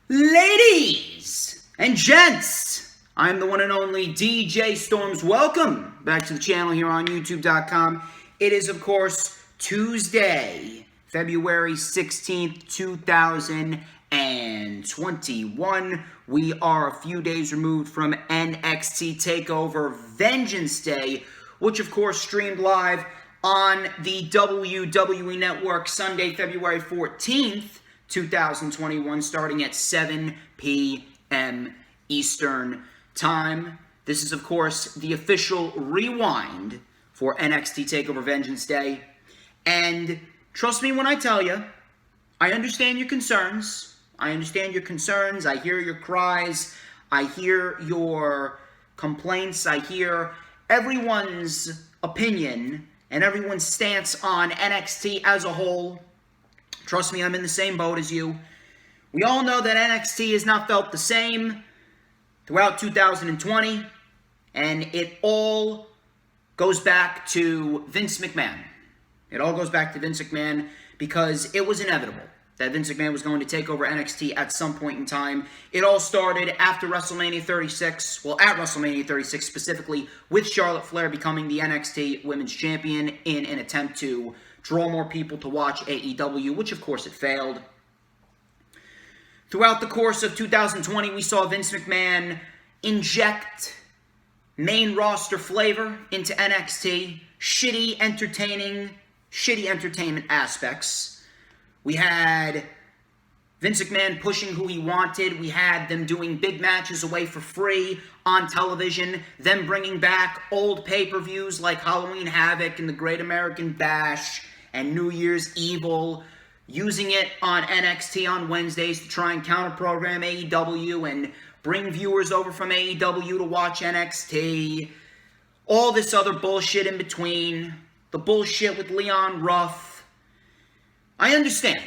Ladies and gents, I'm the one and only DJ Storms. Welcome back to the channel here on YouTube.com. It is, of course, Tuesday, February 16th, 2021. We are a few days removed from NXT TakeOver Vengeance Day, which, of course, streamed live on the WWE Network Sunday, February 14th. 2021, starting at 7 p.m. Eastern Time. This is, of course, the official rewind for NXT TakeOver Vengeance Day. And trust me when I tell you, I understand your concerns. I hear your cries. I hear your complaints. I hear everyone's opinion and everyone's stance on NXT as a whole. Trust me, I'm in the same boat as you. We all know that NXT has not felt the same throughout 2020, and it all goes back to Vince McMahon. It all goes back to Vince McMahon because it was inevitable that Vince McMahon was going to take over NXT at some point in time. It all started after WrestleMania 36, well, at WrestleMania 36 specifically, with Charlotte Flair becoming the NXT Women's Champion in an attempt to draw more people to watch AEW, which of course it failed. Throughout the course of 2020, we saw Vince McMahon inject main roster flavor into NXT, shitty entertainment aspects. We had Vince McMahon pushing who he wanted. We had them doing big matches away for free on television, them bringing back old pay-per-views like Halloween Havoc and the Great American Bash and New Year's Evil, using it on NXT on Wednesdays to try and counter-program AEW and bring viewers over from AEW to watch NXT. All this other bullshit in between. The bullshit with Leon Ruff. I understand,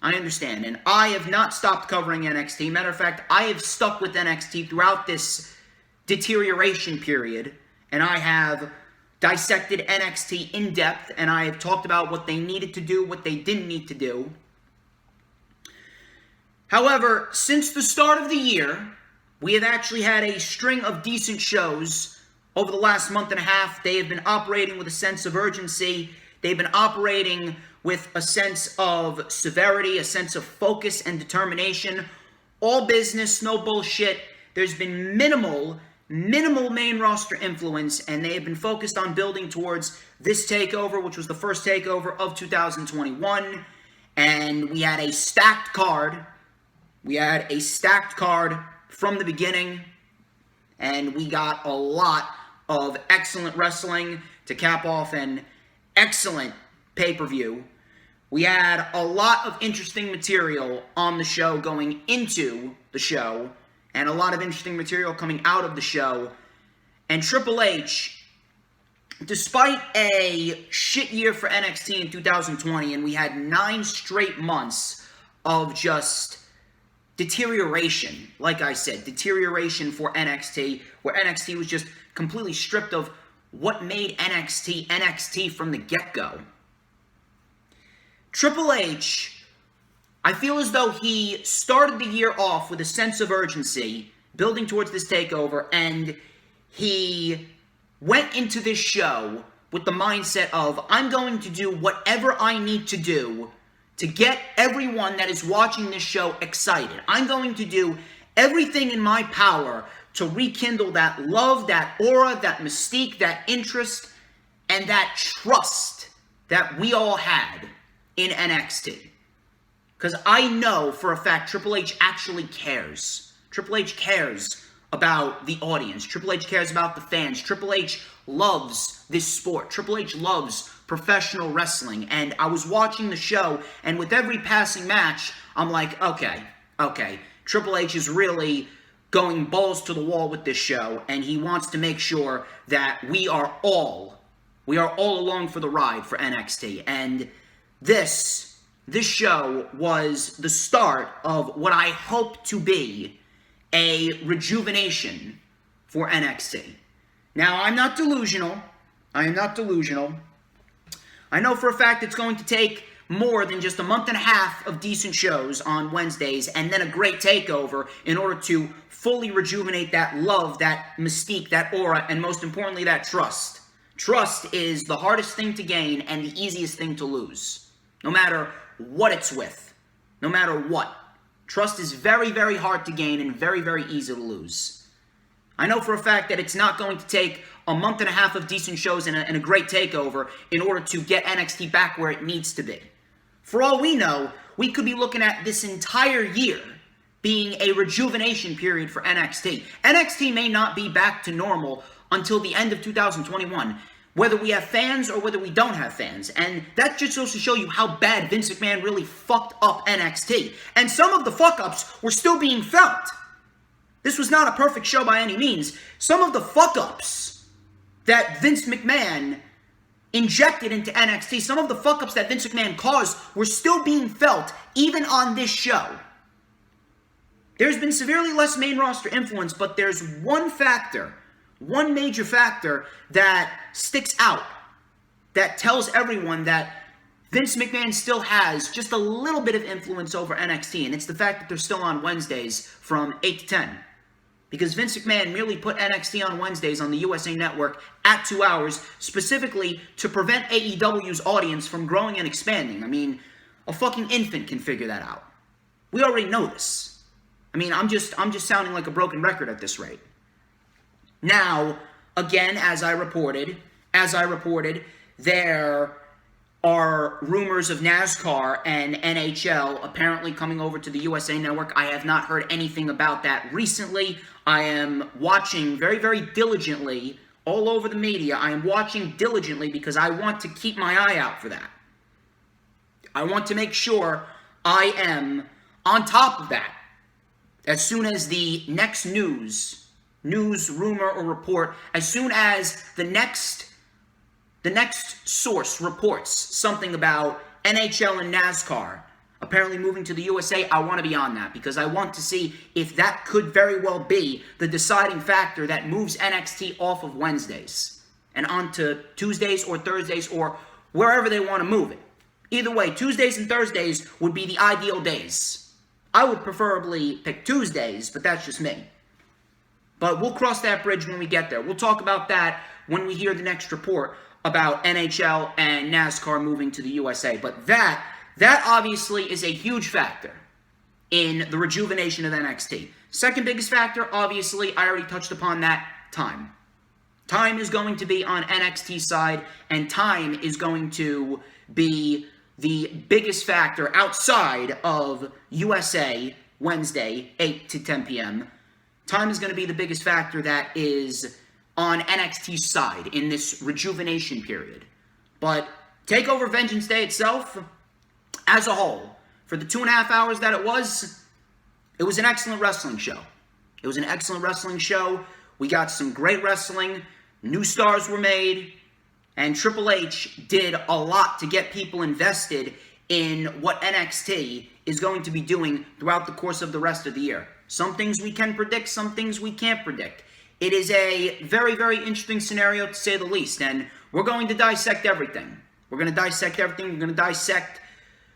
and I have not stopped covering NXT. Matter of fact, I have stuck with NXT throughout this deterioration period, and I have dissected NXT in depth, and I have talked about what they needed to do, what they didn't need to do. However, since the start of the year, we have actually had a string of decent shows over the last month and a half. They have been operating with a sense of urgency. They've been operating with a sense of severity, a sense of focus and determination. All business, no bullshit. There's been minimal main roster influence, and they have been focused on building towards this takeover, which was the first takeover of 2021. And we had a stacked card. From the beginning, and we got a lot of excellent wrestling to cap off an excellent pay-per-view. We had a lot of interesting material on the show going into the show, and a lot of interesting material coming out of the show. And Triple H, despite a shit year for NXT in 2020, and we had 9 straight months of just deterioration, like I said, deterioration for NXT, where NXT was just completely stripped of what made NXT from the get-go. Triple H, I feel as though he started the year off with a sense of urgency, building towards this takeover, and he went into this show with the mindset of, I'm going to do whatever I need to do to get everyone that is watching this show excited. I'm going to do everything in my power to rekindle that love, that aura, that mystique, that interest, and that trust that we all had in NXT. Because I know for a fact Triple H actually cares. Triple H cares about the audience. Triple H cares about the fans. Triple H loves this sport. Triple H loves professional wrestling. And I was watching the show, and with every passing match, I'm like, okay. Triple H is really going balls to the wall with this show, and he wants to make sure that we are all along for the ride for NXT. And this show was the start of what I hope to be a rejuvenation for NXT. Now, I'm not delusional. I know for a fact it's going to take more than just a month and a half of decent shows on Wednesdays and then a great takeover in order to fully rejuvenate that love, that mystique, that aura, and most importantly, that trust. Trust is the hardest thing to gain and the easiest thing to lose, no matter what it's with, no matter what. Trust is very, very hard to gain and very, very easy to lose. I know for a fact that it's not going to take a month and a half of decent shows and a great takeover in order to get NXT back where it needs to be. For all we know, we could be looking at this entire year being a rejuvenation period for NXT. NXT may not be back to normal until the end of 2021, whether we have fans or whether we don't have fans. And that just goes to show you how bad Vince McMahon really fucked up NXT. And some of the fuck-ups were still being felt. This was not a perfect show by any means. Some of the fuck-ups that Vince McMahon injected into NXT, some of the fuck-ups that Vince McMahon caused were still being felt even on this show. There's been severely less main roster influence, but there's one factor, one major factor that sticks out, that tells everyone that Vince McMahon still has just a little bit of influence over NXT, and it's the fact that they're still on Wednesdays from 8 to 10. Because Vince McMahon merely put NXT on Wednesdays on the USA Network at 2 hours, specifically to prevent AEW's audience from growing and expanding. I mean, a fucking infant can figure that out. We already know this. I mean, I'm just sounding like a broken record at this rate. Now, again, as I reported, there are rumors of NASCAR and NHL apparently coming over to the USA Network. I have not heard anything about that recently. I am watching very, very diligently all over the media. I am watching diligently because I want to keep my eye out for that. I want to make sure I am on top of that. As soon as the next news, rumor, or report, as soon as the next source reports something about NHL and NASCAR apparently moving to the USA, I want to be on that because I want to see if that could very well be the deciding factor that moves NXT off of Wednesdays and onto Tuesdays or Thursdays or wherever they want to move it. Either way, Tuesdays and Thursdays would be the ideal days. I would preferably pick Tuesdays, but that's just me. But we'll cross that bridge when we get there. We'll talk about that when we hear the next report about NHL and NASCAR moving to the USA. But that obviously is a huge factor in the rejuvenation of NXT. Second biggest factor, obviously, I already touched upon that, time. Time is going to be on NXT's side, and time is going to be the biggest factor outside of USA Wednesday, 8 to 10 p.m. Time is going to be the biggest factor that is on NXT's side in this rejuvenation period. But TakeOver Vengeance Day itself, as a whole, for the 2.5 hours that it was an excellent wrestling show. It was an excellent wrestling show. We got some great wrestling. New stars were made. And Triple H did a lot to get people invested in what NXT is going to be doing throughout the course of the rest of the year. Some things we can predict, some things we can't predict. It is a very, very interesting scenario, to say the least, and we're going to dissect everything. We're going to dissect everything. We're going to dissect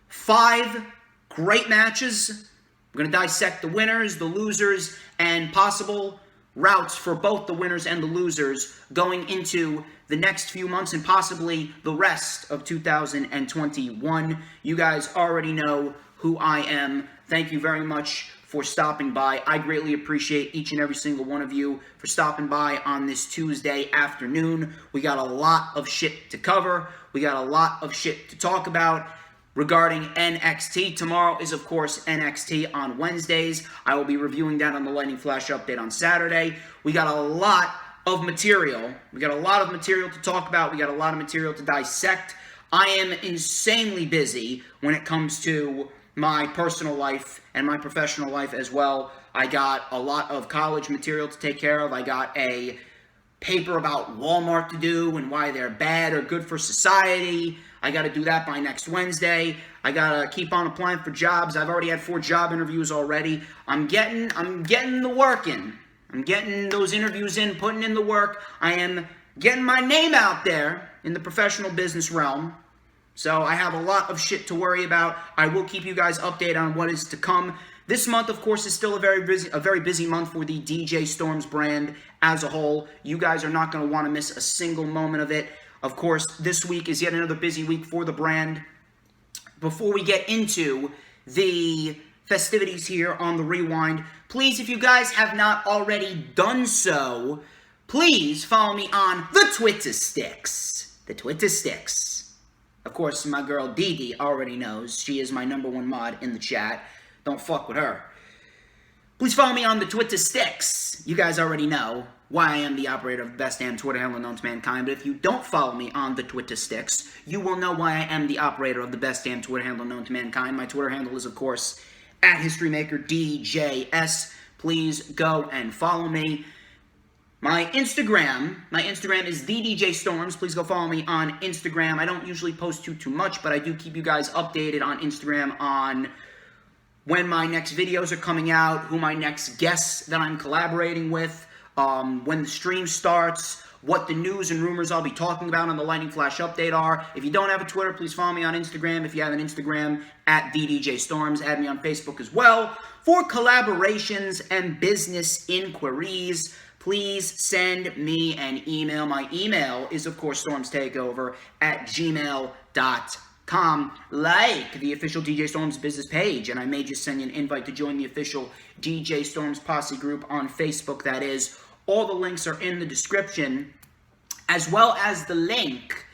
5 great matches. We're going to dissect the winners, the losers, and possible routes for both the winners and the losers going into the next few months and possibly the rest of 2021. You guys already know who I am. Thank you very much for stopping by. I greatly appreciate each and every single one of you for stopping by on this Tuesday afternoon. We got a lot of shit to cover. We got a lot of shit to talk about regarding NXT. Tomorrow is, of course, NXT on Wednesdays. I will be reviewing that on the Lightning Flash update on Saturday. We got a lot of material. We got a lot of material to talk about. We got a lot of material to dissect. I am insanely busy when it comes to my personal life and my professional life as well. I got a lot of college material to take care of. I got a paper about Walmart to do and why they're bad or good for society. I got to do that by next Wednesday. I got to keep on applying for jobs. I've already had 4 job interviews already. I'm getting the work in. I'm getting those interviews in, putting in the work. I am getting my name out there in the professional business realm. So I have a lot of shit to worry about. I will keep you guys updated on what is to come. This month, of course, is still a very busy month for the DJ Storms brand as a whole. You guys are not going to want to miss a single moment of it. Of course, this week is yet another busy week for the brand. Before we get into the festivities here on the Rewind, please, if you guys have not already done so, please follow me on the Twitter sticks. The Twitter sticks. Of course, my girl Dee already knows. She is my #1 mod in the chat. Don't fuck with her. Please follow me on the Twitter sticks. You guys already know why I am the operator of the best damn Twitter handle known to mankind. But if you don't follow me on the Twitter sticks, you will know why I am the operator of the best damn Twitter handle known to mankind. My Twitter handle is, of course, @HistoryMakerDJS. Please go and follow me. My Instagram is TheDJStorms. Please go follow me on Instagram. I don't usually post too much, but I do keep you guys updated on Instagram on when my next videos are coming out, who my next guests that I'm collaborating with, when the stream starts, what the news and rumors I'll be talking about on the Lightning Flash update are. If you don't have a Twitter, please follow me on Instagram. If you have an Instagram, @TheDJStorms. Add me on Facebook as well. For collaborations and business inquiries, please send me an email. My email is, of course, StormsTakeOver@gmail.com. Like the official DJ Storms business page, and I may just send you an invite to join the official DJ Storms Posse group on Facebook, that is. All the links are in the description, as well as the link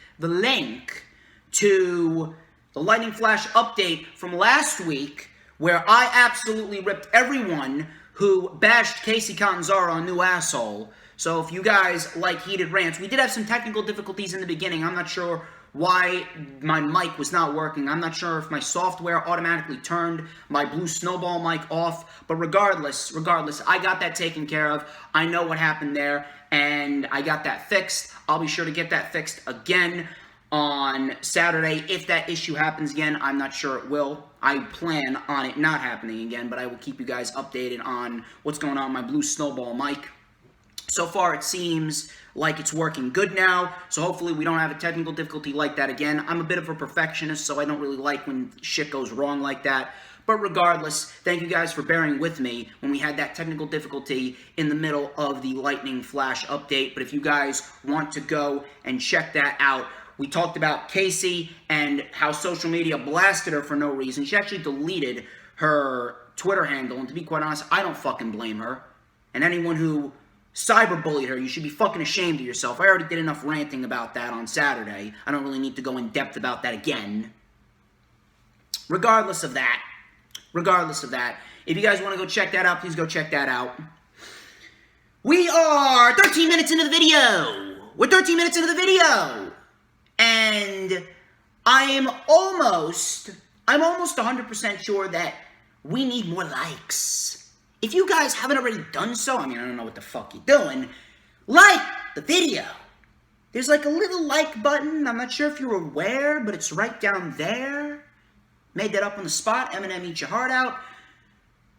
to the Lightning Flash update from last week, where I absolutely ripped everyone who bashed Casey Catanzaro a new asshole. So if you guys like heated rants, we did have some technical difficulties in the beginning. I'm not sure why my mic was not working. I'm not sure if my software automatically turned my blue snowball mic off. But regardless, I got that taken care of. I know what happened there, and I got that fixed. I'll be sure to get that fixed again on Saturday. If that issue happens again, I'm not sure it will. I plan on it not happening again, but I will keep you guys updated on what's going on with my blue snowball mic. So far, it seems like it's working good now, so hopefully we don't have a technical difficulty like that again. I'm a bit of a perfectionist, so I don't really like when shit goes wrong like that. But regardless, thank you guys for bearing with me when we had that technical difficulty in the middle of the Lightning Flash update. But if you guys want to go and check that out, we talked about Casey and how social media blasted her for no reason. She actually deleted her Twitter handle, and to be quite honest, I don't fucking blame her. And anyone who cyberbullied her, you should be fucking ashamed of yourself. I already did enough ranting about that on Saturday. I don't really need to go in depth about that again. Regardless of that, if you guys want to go check that out, please go check that out. We are 13 minutes into the video. We're 13 minutes into the video. And I'm almost 100% sure that we need more likes. If you guys haven't already done so, I mean, I don't know what the fuck you're doing, like the video. There's like a little like button. I'm not sure if you're aware, but it's right down there. Made that up on the spot. Eminem, eat your heart out.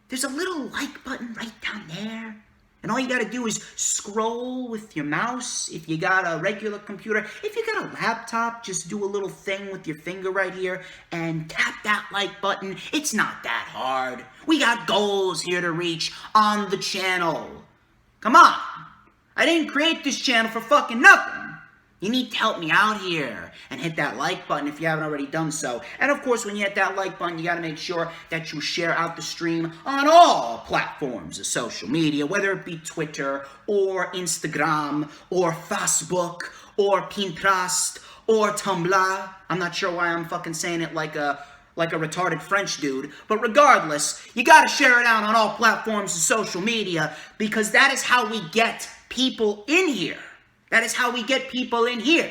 There's a little like button right down there. And all you gotta do is scroll with your mouse. If you got a regular computer, if you got a laptop, just do a little thing with your finger right here and tap that like button. It's not that hard. We got goals here to reach on the channel. Come on. I didn't create this channel for fucking nothing. You need to help me out here and hit that like button if you haven't already done so. And of course, when you hit that like button, you got to make sure that you share out the stream on all platforms of social media, whether it be Twitter or Instagram or Facebook or Pinterest or Tumblr. I'm not sure why I'm fucking saying it like a retarded French dude. But regardless, you got to share it out on all platforms of social media because that is how we get people in here. That is how we get people in here.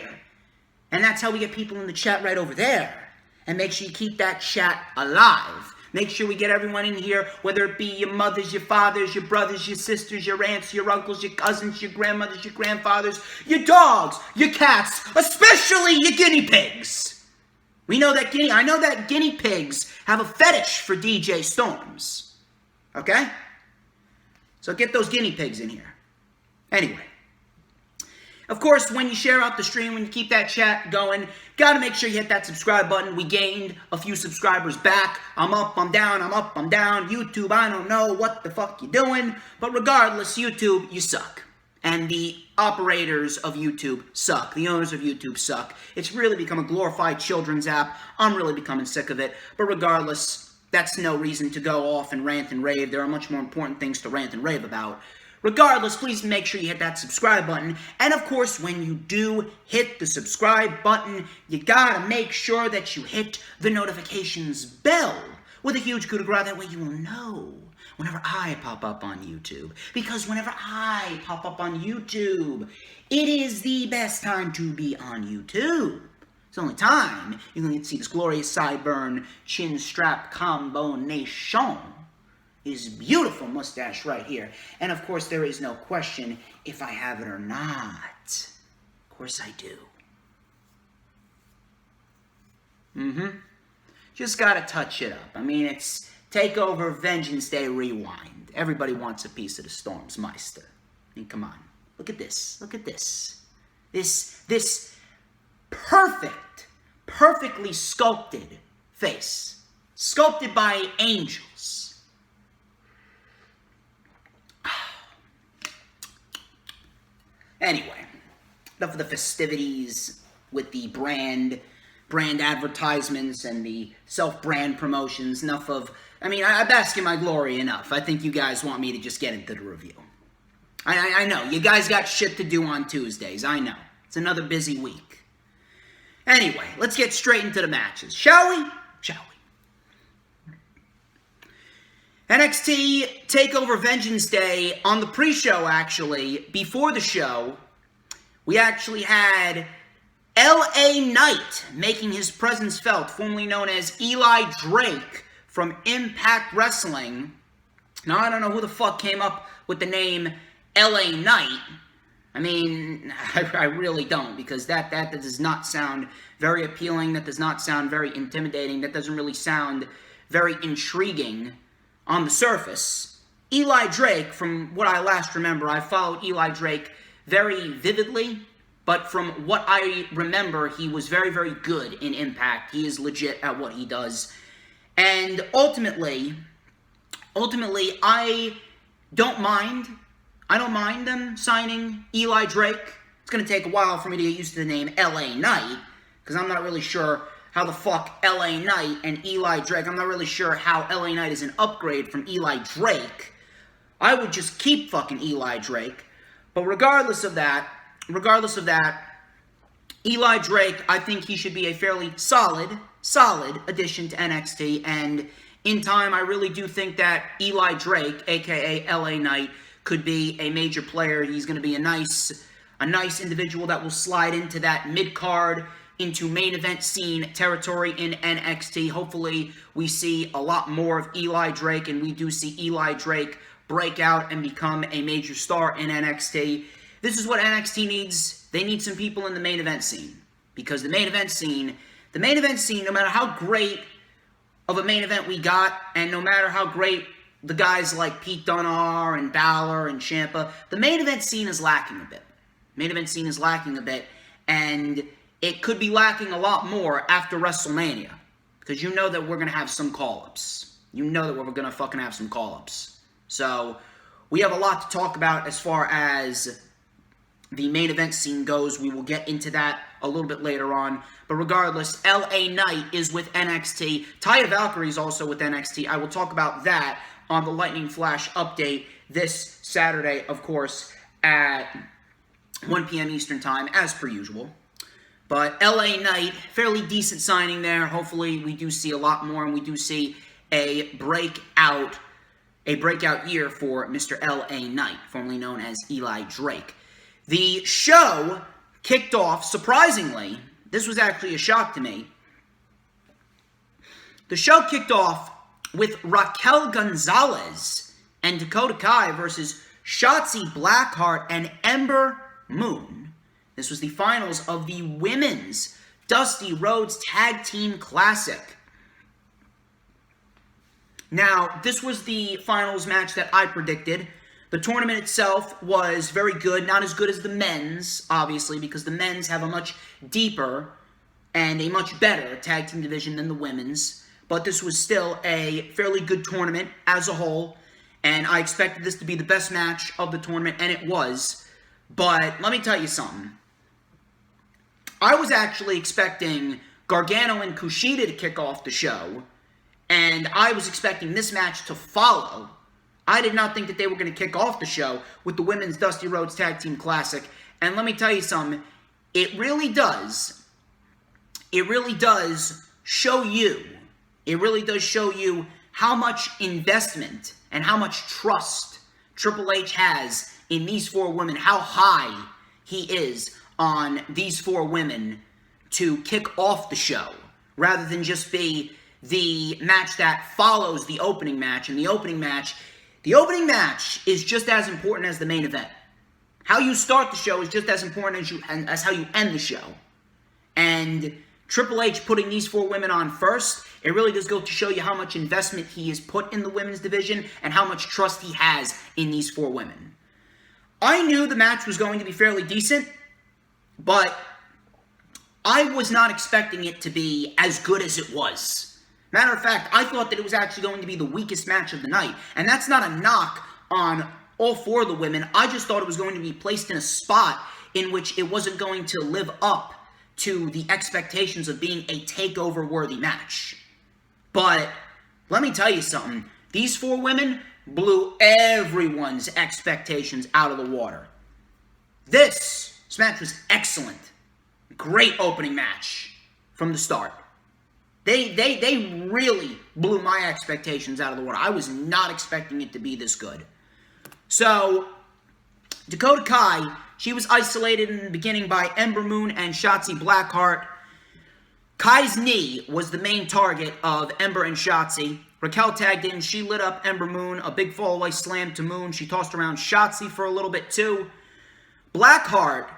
And that's how we get people in the chat right over there. And make sure you keep that chat alive. Make sure we get everyone in here, whether it be your mothers, your fathers, your brothers, your sisters, your aunts, your uncles, your cousins, your grandmothers, your grandfathers, your dogs, your cats, especially your guinea pigs. I know that guinea pigs have a fetish for DJ Storms. Okay? So get those guinea pigs in here. Anyway. Of course, when you share out the stream, when you keep that chat going, gotta make sure you hit that subscribe button. We gained a few subscribers back. I'm up, I'm down, I'm up, I'm down. YouTube, I don't know what the fuck you're doing. But regardless, YouTube, you suck. And the operators of YouTube suck. The owners of YouTube suck. It's really become a glorified children's app. I'm really becoming sick of it. But regardless, that's no reason to go off and rant and rave. There are much more important things to rant and rave about. Regardless, please make sure you hit that subscribe button. And of course, when you do hit the subscribe button, you gotta make sure that you hit the notifications bell with a huge coup de grace. That way you will know whenever I pop up on YouTube. Because whenever I pop up on YouTube, it is the best time to be on YouTube. It's the only time you can see this glorious sideburn chin strap combination. His beautiful mustache right here. And of course, there is no question if I have it or not. Of course I do. Just gotta touch it up. I mean, it's TakeOver Vengeance Day Rewind. Everybody wants a piece of the Stormsmeister. I mean, come on. Look at this. Look at this. This perfectly sculpted face. Sculpted by angels. Anyway, enough of the festivities with the brand advertisements and the self-brand promotions. Enough of, I mean, I bask in my glory enough. I think you guys want me to just get into the review. I know, you guys got shit to do on Tuesdays. I know. It's another busy week. Anyway, let's get straight into the matches. Shall we? Shall we? NXT TakeOver Vengeance Day, on the pre-show actually, before the show, we actually had LA Knight making his presence felt, formerly known as Eli Drake from Impact Wrestling. Now, I don't know who the fuck came up with the name LA Knight. I mean, I really don't, because that does not sound very appealing, that does not sound very intimidating, that doesn't really sound very intriguing on the surface. Eli Drake, from what I last remember, I followed Eli Drake very vividly, but from what I remember, he was very, very good in Impact. He is legit at what he does. And ultimately, I don't mind them signing Eli Drake. It's going to take a while for me to get used to the name LA Knight, because I'm not really sure how the fuck LA Knight and Eli Drake, I'm not really sure how LA Knight is an upgrade from Eli Drake. I would just keep fucking Eli Drake. But regardless of that, Eli Drake, I think he should be a fairly solid addition to NXT. And in time, I really do think that Eli Drake, aka LA Knight, could be a major player. He's going to be a nice individual that will slide into that mid-card, into main event scene territory in NXT. Hopefully, we see a lot more of Eli Drake, and we do see Eli Drake break out and become a major star in NXT. This is what NXT needs. They need some people in the main event scene, because the main event scene, no matter how great of a main event we got, and no matter how great the guys like Pete Dunne are, and Balor, and Ciampa, the main event scene is lacking a bit. And it could be lacking a lot more after WrestleMania, because you know that we're going to have some call-ups. You know that we're going to fucking have some call-ups. So, we have a lot to talk about as far as the main event scene goes. We will get into that a little bit later on. But regardless, LA Knight is with NXT. Taya Valkyrie is also with NXT. I will talk about that on the Lightning Flash update this Saturday, of course, at 1 p.m. Eastern Time, as per usual. But LA Knight, fairly decent signing there. Hopefully, we do see a lot more, and we do see a breakout year for Mr. LA Knight, formerly known as Eli Drake. The show kicked off, surprisingly, this was actually a shock to me. The show kicked off with Raquel Gonzalez and Dakota Kai versus Schatzy, Blackheart, and Ember Moon. This was the finals of the Women's Dusty Rhodes Tag Team Classic. Now, this was the finals match that I predicted. The tournament itself was very good, not as good as the men's, obviously, because the men's have a much deeper and a much better tag team division than the women's. But this was still a fairly good tournament as a whole, and I expected this to be the best match of the tournament, and it was. But let me tell you something. I was actually expecting Gargano and Kushida to kick off the show, and I was expecting this match to follow. I did not think that they were going to kick off the show with the Women's Dusty Rhodes Tag Team Classic. And let me tell you something, it really does show you how much investment and how much trust Triple H has in these four women, how high he is on these four women to kick off the show, rather than just be the match that follows the opening match. And the opening match is just as important as the main event. How you start the show is just as important as how you end the show. And Triple H putting these four women on first, it really does go to show you how much investment he has put in the women's division and how much trust he has in these four women. I knew the match was going to be fairly decent, but I was not expecting it to be as good as it was. Matter of fact, I thought that it was actually going to be the weakest match of the night. And that's not a knock on all four of the women. I just thought it was going to be placed in a spot in which it wasn't going to live up to the expectations of being a takeover-worthy match. But let me tell you something. These four women blew everyone's expectations out of the water. This match was excellent. Great opening match from the start. They really blew my expectations out of the water. I was not expecting it to be this good. So, Dakota Kai, she was isolated in the beginning by Ember Moon and Schatzy Blackheart. Kai's knee was the main target of Ember and Schatzy. Raquel tagged in. She lit up Ember Moon. A big fall-away slam to Moon. She tossed around Schatzy for a little bit too. Blackheart,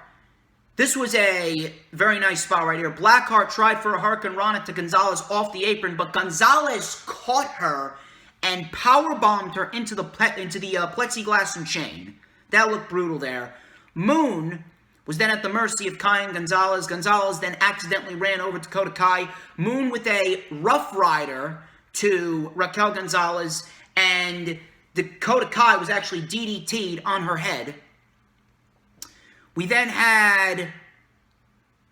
this was a very nice spot right here. Blackheart tried for a Hurricane Rana to Gonzalez off the apron, but Gonzalez caught her and powerbombed her into the plexiglass and chain. That looked brutal there. Moon was then at the mercy of Kai and Gonzalez. Gonzalez then accidentally ran over Dakota Kai. Moon with a Rough Rider to Raquel Gonzalez, and Dakota Kai was actually DDT'd on her head. We then had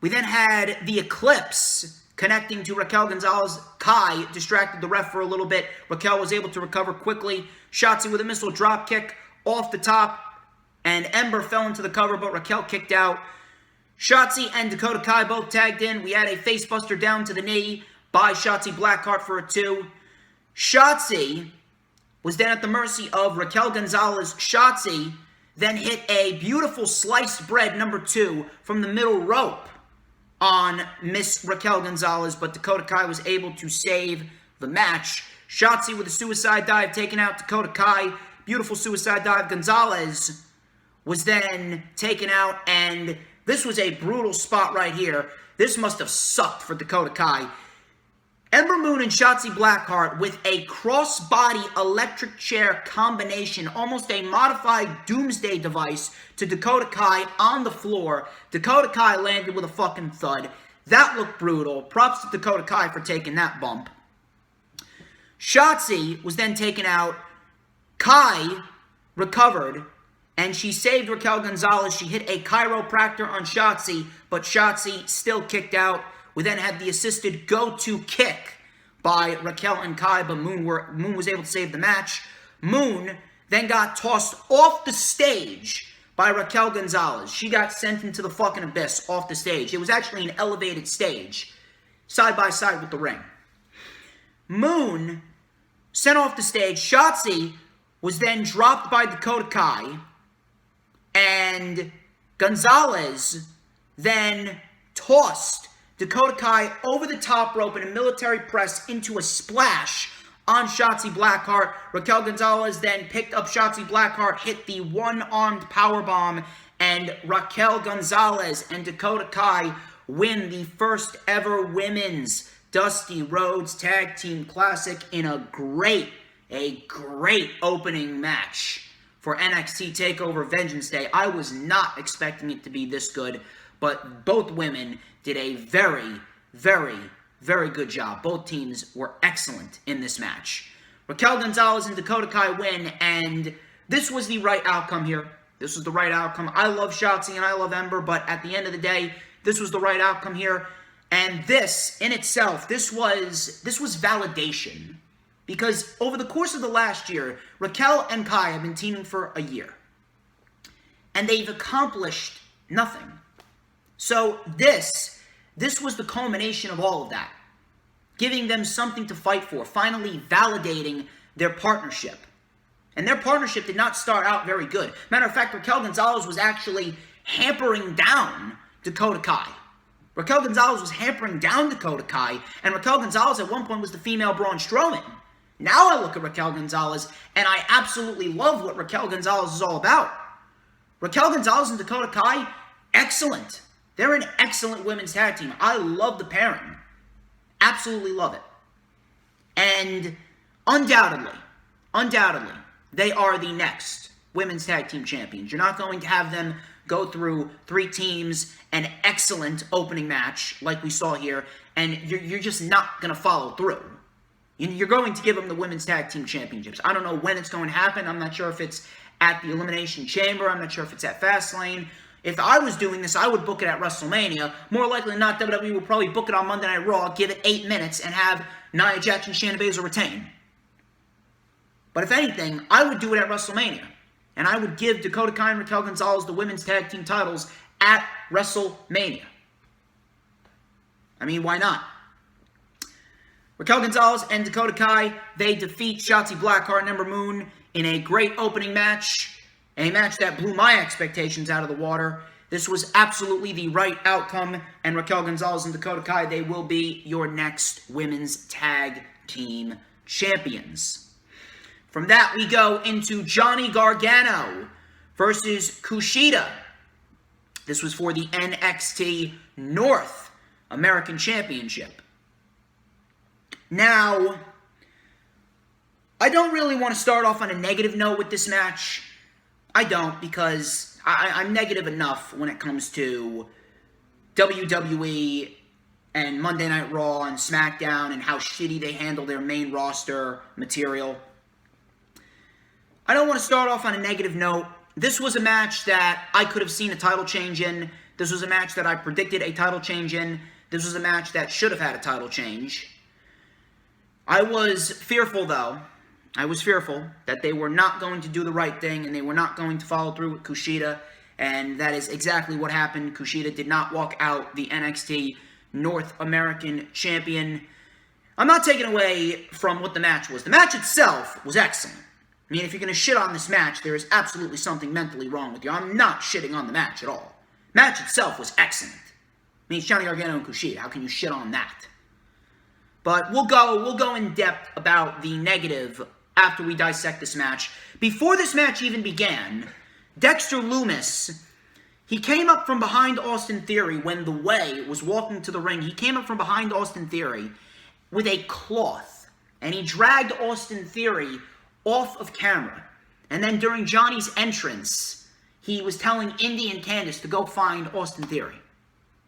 the Eclipse connecting to Raquel Gonzalez. Kai distracted the ref for a little bit. Raquel was able to recover quickly. Schatzy with a missile drop kick off the top, and Ember fell into the cover, but Raquel kicked out. Schatzy and Dakota Kai both tagged in. We had a facebuster down to the knee by Schatzy Blackheart for a 2. Schatzy was then at the mercy of Raquel Gonzalez. Schatzy then hit a beautiful sliced bread number 2 from the middle rope on Miss Raquel Gonzalez, but Dakota Kai was able to save the match. Schatzy with a suicide dive taking out Dakota Kai. Beautiful suicide dive. Gonzalez was then taken out, and this was a brutal spot right here. This must have sucked for Dakota Kai. Ember Moon and Schatzy Blackheart with a crossbody electric chair combination, almost a modified doomsday device to Dakota Kai on the floor. Dakota Kai landed with a fucking thud. That looked brutal. Props to Dakota Kai for taking that bump. Schatzy was then taken out. Kai recovered, and she saved Raquel Gonzalez. She hit a chiropractor on Schatzy, but Schatzy still kicked out. We then had the assisted go-to kick by Raquel and Kai, but Moon was able to save the match. Moon then got tossed off the stage by Raquel Gonzalez. She got sent into the fucking abyss off the stage. It was actually an elevated stage, side by side with the ring. Moon sent off the stage. Schatzy was then dropped by Dakota Kai, and Gonzalez then tossed Dakota Kai over the top rope in a military press into a splash on Schatzy Blackheart. Raquel Gonzalez then picked up Schatzy Blackheart, hit the one-armed powerbomb, and Raquel Gonzalez and Dakota Kai win the first ever women's Dusty Rhodes Tag Team Classic in a great opening match for NXT TakeOver Vengeance Day. I was not expecting it to be this good, but both women did a very, very, very good job. Both teams were excellent in this match. Raquel Gonzalez and Dakota Kai win, and this was the right outcome here. This was the right outcome. I love Schatzy and I love Ember, but at the end of the day, this was the right outcome here. And this, in itself, this was validation. Because over the course of the last year, Raquel and Kai have been teaming for a year. And they've accomplished nothing. So this was the culmination of all of that. Giving them something to fight for. Finally validating their partnership. And their partnership did not start out very good. Matter of fact, Raquel Gonzalez was actually hampering down Dakota Kai. Raquel Gonzalez was hampering down Dakota Kai. And Raquel Gonzalez at one point was the female Braun Strowman. Now I look at Raquel Gonzalez, and I absolutely love what Raquel Gonzalez is all about. Raquel Gonzalez and Dakota Kai, excellent. They're an excellent women's tag team. I love the pairing. Absolutely love it. And undoubtedly, they are the next women's tag team champions. You're not going to have them go through 3 teams, an excellent opening match like we saw here, and you're just not going to follow through. You're going to give them the Women's Tag Team Championships. I don't know when it's going to happen. I'm not sure if it's at the Elimination Chamber. I'm not sure if it's at Fastlane. If I was doing this, I would book it at WrestleMania. More likely than not, WWE will probably book it on Monday Night Raw, give it 8 minutes, and have Nia Jax and Shayna Baszler retain. But if anything, I would do it at WrestleMania. And I would give Dakota Kai and Raquel Gonzalez the Women's Tag Team titles at WrestleMania. I mean, why not? Raquel Gonzalez and Dakota Kai, they defeat Schatzy, Blackheart, and Ember Moon in a great opening match. A match that blew my expectations out of the water. This was absolutely the right outcome. And Raquel Gonzalez and Dakota Kai, they will be your next Women's Tag Team Champions. From that, we go into Johnny Gargano versus Kushida. This was for the NXT North American Championship. Now, I don't really want to start off on a negative note with this match. I don't, because I'm negative enough when it comes to WWE and Monday Night Raw and SmackDown and how shitty they handle their main roster material. I don't want to start off on a negative note. This was a match that I could have seen a title change in. This was a match that I predicted a title change in. This was a match that should have had a title change. I was fearful, though. I was fearful that they were not going to do the right thing and they were not going to follow through with Kushida. And that is exactly what happened. Kushida did not walk out the NXT North American Champion. I'm not taking away from what the match was. The match itself was excellent. I mean, if you're going to shit on this match, there is absolutely something mentally wrong with you. I'm not shitting on the match at all. Match itself was excellent. I mean, it's Johnny Gargano and Kushida. How can you shit on that? But we'll go in depth about the negative after we dissect this match. Before this match even began, Dexter Lumis, he came up from behind Austin Theory when The Way was walking to the ring. He came up from behind Austin Theory with a cloth, and he dragged Austin Theory off of camera. And then during Johnny's entrance, he was telling Indy and Candice to go find Austin Theory.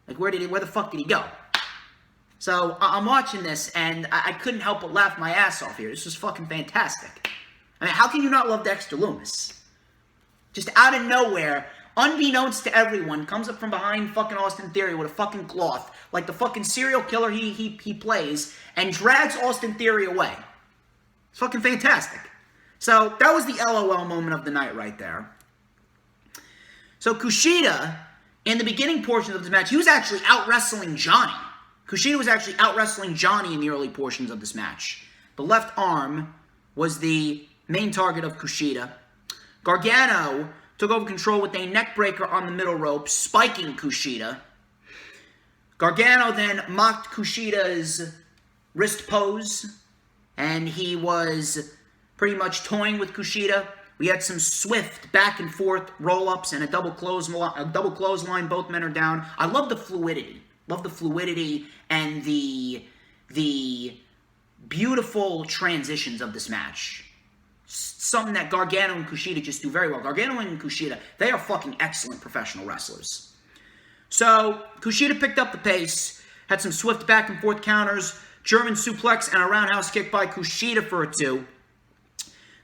Like, where the fuck did he go? So, I'm watching this, and I couldn't help but laugh my ass off here. This was fucking fantastic. I mean, how can you not love Dexter Lumis? Just out of nowhere, unbeknownst to everyone, comes up from behind fucking Austin Theory with a fucking cloth, like the fucking serial killer he plays, and drags Austin Theory away. It's fucking fantastic. So, that was the LOL moment of the night right there. So, Kushida, in the beginning portions of this match, he was actually out-wrestling Johnny. Kushida was actually out-wrestling Johnny in the early portions of this match. The left arm was the main target of Kushida. Gargano took over control with a neckbreaker on the middle rope, spiking Kushida. Gargano then mocked Kushida's wrist pose, and he was pretty much toying with Kushida. We had some swift back and forth roll-ups and a double clothesline. Both men are down. I love the fluidity. Love the fluidity and the beautiful transitions of this match. something that Gargano and Kushida just do very well. Gargano and Kushida, they are fucking excellent professional wrestlers. So, Kushida picked up the pace, had some swift back and forth counters, German suplex and a roundhouse kick by Kushida for a 2.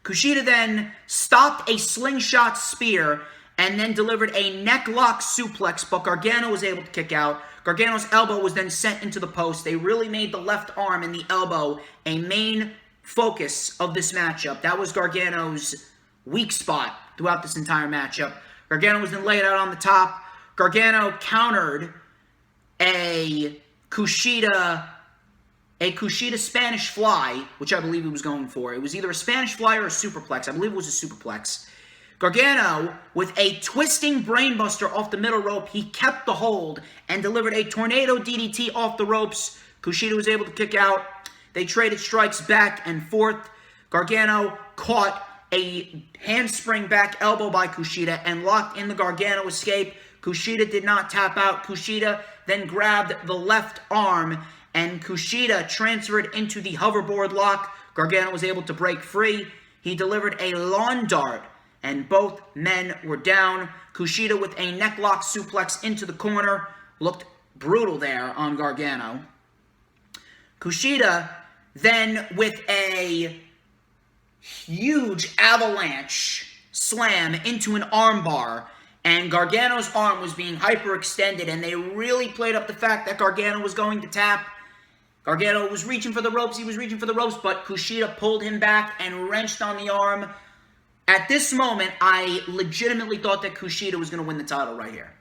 Kushida then stopped a slingshot spear and then delivered a necklock suplex, but Gargano was able to kick out. Gargano's elbow was then sent into the post. They really made the left arm and the elbow a main focus of this matchup. That was Gargano's weak spot throughout this entire matchup. Gargano was then laid out on the top. Gargano countered a Kushida Spanish fly, which I believe he was going for. It was either a Spanish fly or a superplex. I believe it was a superplex. Gargano, with a twisting brainbuster off the middle rope, he kept the hold and delivered a tornado DDT off the ropes. Kushida was able to kick out. They traded strikes back and forth. Gargano caught a handspring back elbow by Kushida and locked in the Gargano escape. Kushida did not tap out. Kushida then grabbed the left arm and Kushida transferred into the hoverboard lock. Gargano was able to break free. He delivered a lawn dart and both men were down. Kushida with a necklock suplex into the corner. Looked brutal there on Gargano. Kushida then with a huge avalanche slam into an armbar. And Gargano's arm was being hyperextended, and they really played up the fact that Gargano was going to tap. Gargano was reaching for the ropes, but Kushida pulled him back and wrenched on the arm. At this moment, I legitimately thought that Kushida was going to win the title right here.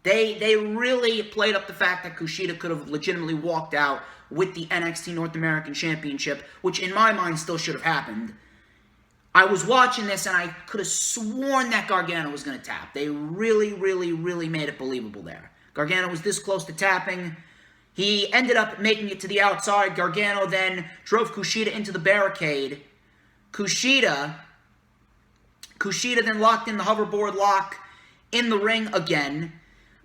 They really played up the fact that Kushida could have legitimately walked out with the NXT North American Championship, which in my mind still should have happened. I was watching this and I could have sworn that Gargano was going to tap. They really, really, really made it believable there. Gargano was this close to tapping. He ended up making it to the outside. Gargano then drove Kushida into the barricade. Kushida then locked in the hoverboard lock in the ring again.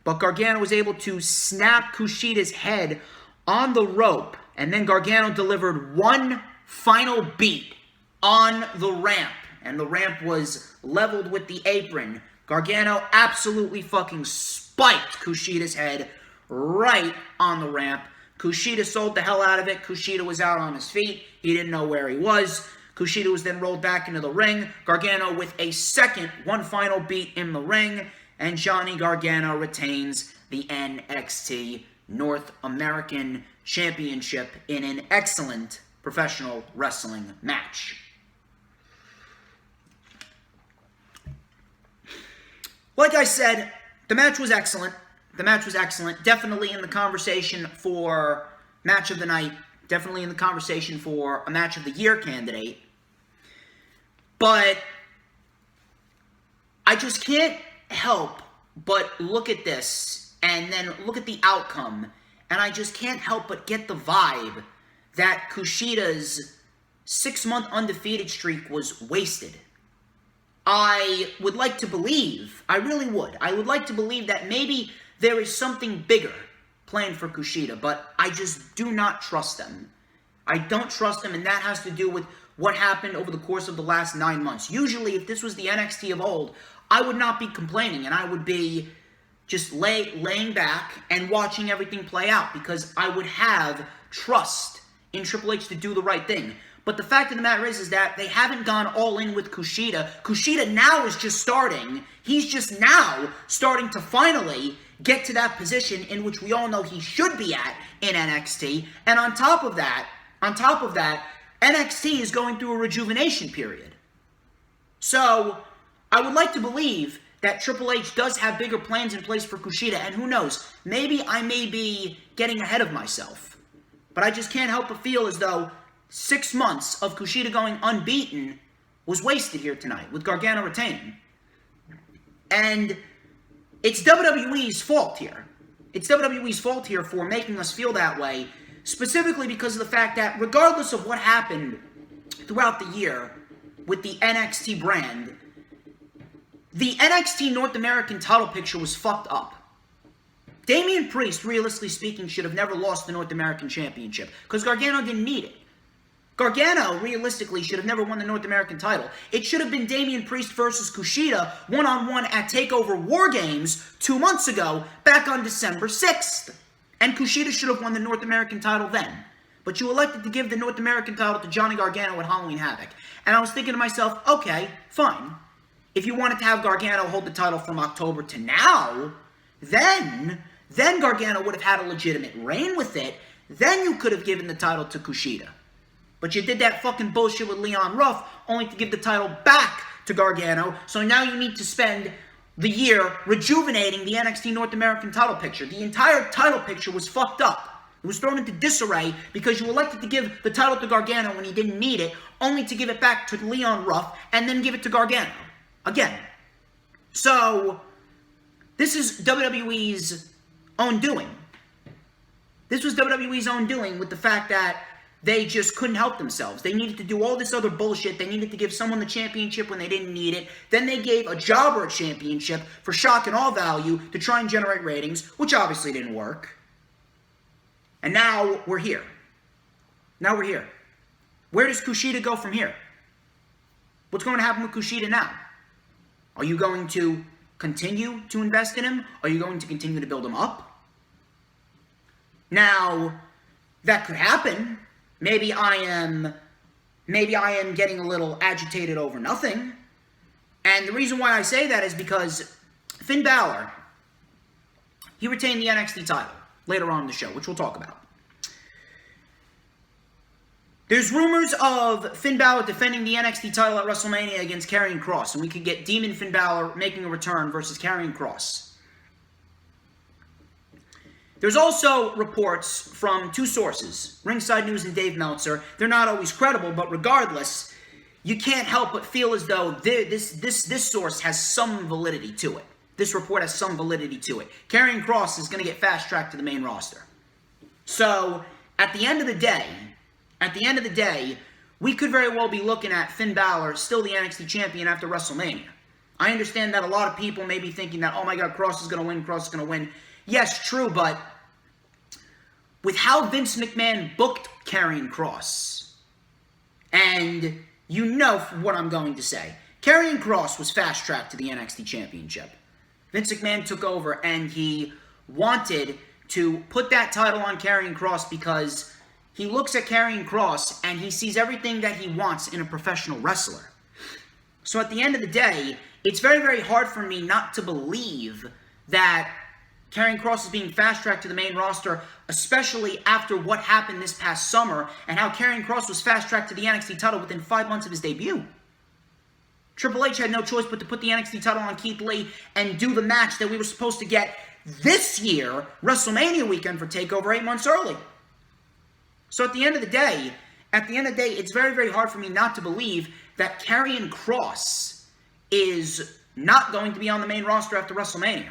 But Gargano was able to snap Kushida's head on the rope. And then Gargano delivered one final beat on the ramp. And the ramp was leveled with the apron. Gargano absolutely fucking spiked Kushida's head right on the ramp. Kushida sold the hell out of it. Kushida was out on his feet. He didn't know where he was. Kushida was then rolled back into the ring. Gargano with a one final beat in the ring. And Johnny Gargano retains the NXT North American Championship in an excellent professional wrestling match. Like I said, the match was excellent. Definitely in the conversation for match of the night. Definitely in the conversation for a match of the year candidate. But I just can't help but look at this and then look at the outcome. And I just can't help but get the vibe that Kushida's 6-month undefeated streak was wasted. I would like to believe, I really would, I would like to believe that maybe there is something bigger planned for Kushida, but I just do not trust them. I don't trust them, and that has to do with what happened over the course of the last 9 months. Usually, if this was the NXT of old, I would not be complaining, and I would be just laying back and watching everything play out, because I would have trust in Triple H to do the right thing. But the fact of the matter is that they haven't gone all in with Kushida. Kushida now is just starting. He's just now starting to finally get to that position in which we all know he should be at in NXT. And on top of that, NXT is going through a rejuvenation period. So, I would like to believe that Triple H does have bigger plans in place for Kushida, and who knows, maybe I may be getting ahead of myself. But I just can't help but feel as though 6 months of Kushida going unbeaten was wasted here tonight, with Gargano retaining. And it's WWE's fault here. It's WWE's fault here for making us feel that way, specifically because of the fact that regardless of what happened throughout the year with the NXT brand, the NXT North American title picture was fucked up. Damian Priest, realistically speaking, should have never lost the North American Championship, because Gargano didn't need it. Gargano, realistically, should have never won the North American title. It should have been Damian Priest versus Kushida one-on-one at TakeOver War Games 2 months ago, back on December 6th. And Kushida should have won the North American title then. But you elected to give the North American title to Johnny Gargano at Halloween Havoc. And I was thinking to myself, okay, fine. If you wanted to have Gargano hold the title from October to now, then Gargano would have had a legitimate reign with it. Then you could have given the title to Kushida. But you did that fucking bullshit with Leon Ruff, only to give the title back to Gargano. So now you need to spend the year rejuvenating the NXT North American title picture. The entire title picture was fucked up. It was thrown into disarray because you elected to give the title to Gargano when he didn't need it, only to give it back to Leon Ruff and then give it to Gargano. Again. So, this is WWE's own doing. This was WWE's own doing with the fact that they just couldn't help themselves. They needed to do all this other bullshit. They needed to give someone the championship when they didn't need it. Then they gave a jobber a championship for shock and all value to try and generate ratings, which obviously didn't work. And now we're here. Where does Kushida go from here? What's going to happen with Kushida now? Are you going to continue to invest in him? Are you going to continue to build him up? Now, that could happen. Maybe I am getting a little agitated over nothing. And the reason why I say that is because Finn Balor, he retained the NXT title later on in the show, which we'll talk about. There's rumors of Finn Balor defending the NXT title at WrestleMania against Karrion Kross, and we could get Demon Finn Balor making a return versus Karrion Kross. There's also reports from 2 sources, Ringside News and Dave Meltzer. They're not always credible, but regardless, you can't help but feel as though this source has some validity to it. This report has some validity to it. Karrion Kross is going to get fast-tracked to the main roster. So, at the end of the day, we could very well be looking at Finn Balor still the NXT champion after WrestleMania. I understand that a lot of people may be thinking that, oh my god, Kross is going to win, Yes, true, but with how Vince McMahon booked Karrion Kross, and you know what I'm going to say, Karrion Kross was fast-tracked to the NXT Championship. Vince McMahon took over, and he wanted to put that title on Karrion Kross because he looks at Karrion Kross, and he sees everything that he wants in a professional wrestler. So at the end of the day, it's very, very hard for me not to believe that Karrion Kross is being fast-tracked to the main roster, especially after what happened this past summer and how Karrion Kross was fast-tracked to the NXT title within 5 months of his debut. Triple H had no choice but to put the NXT title on Keith Lee and do the match that we were supposed to get this year, WrestleMania weekend for TakeOver 8 months early. So at the end of the day, it's very, very hard for me not to believe that Karrion Kross is not going to be on the main roster after WrestleMania.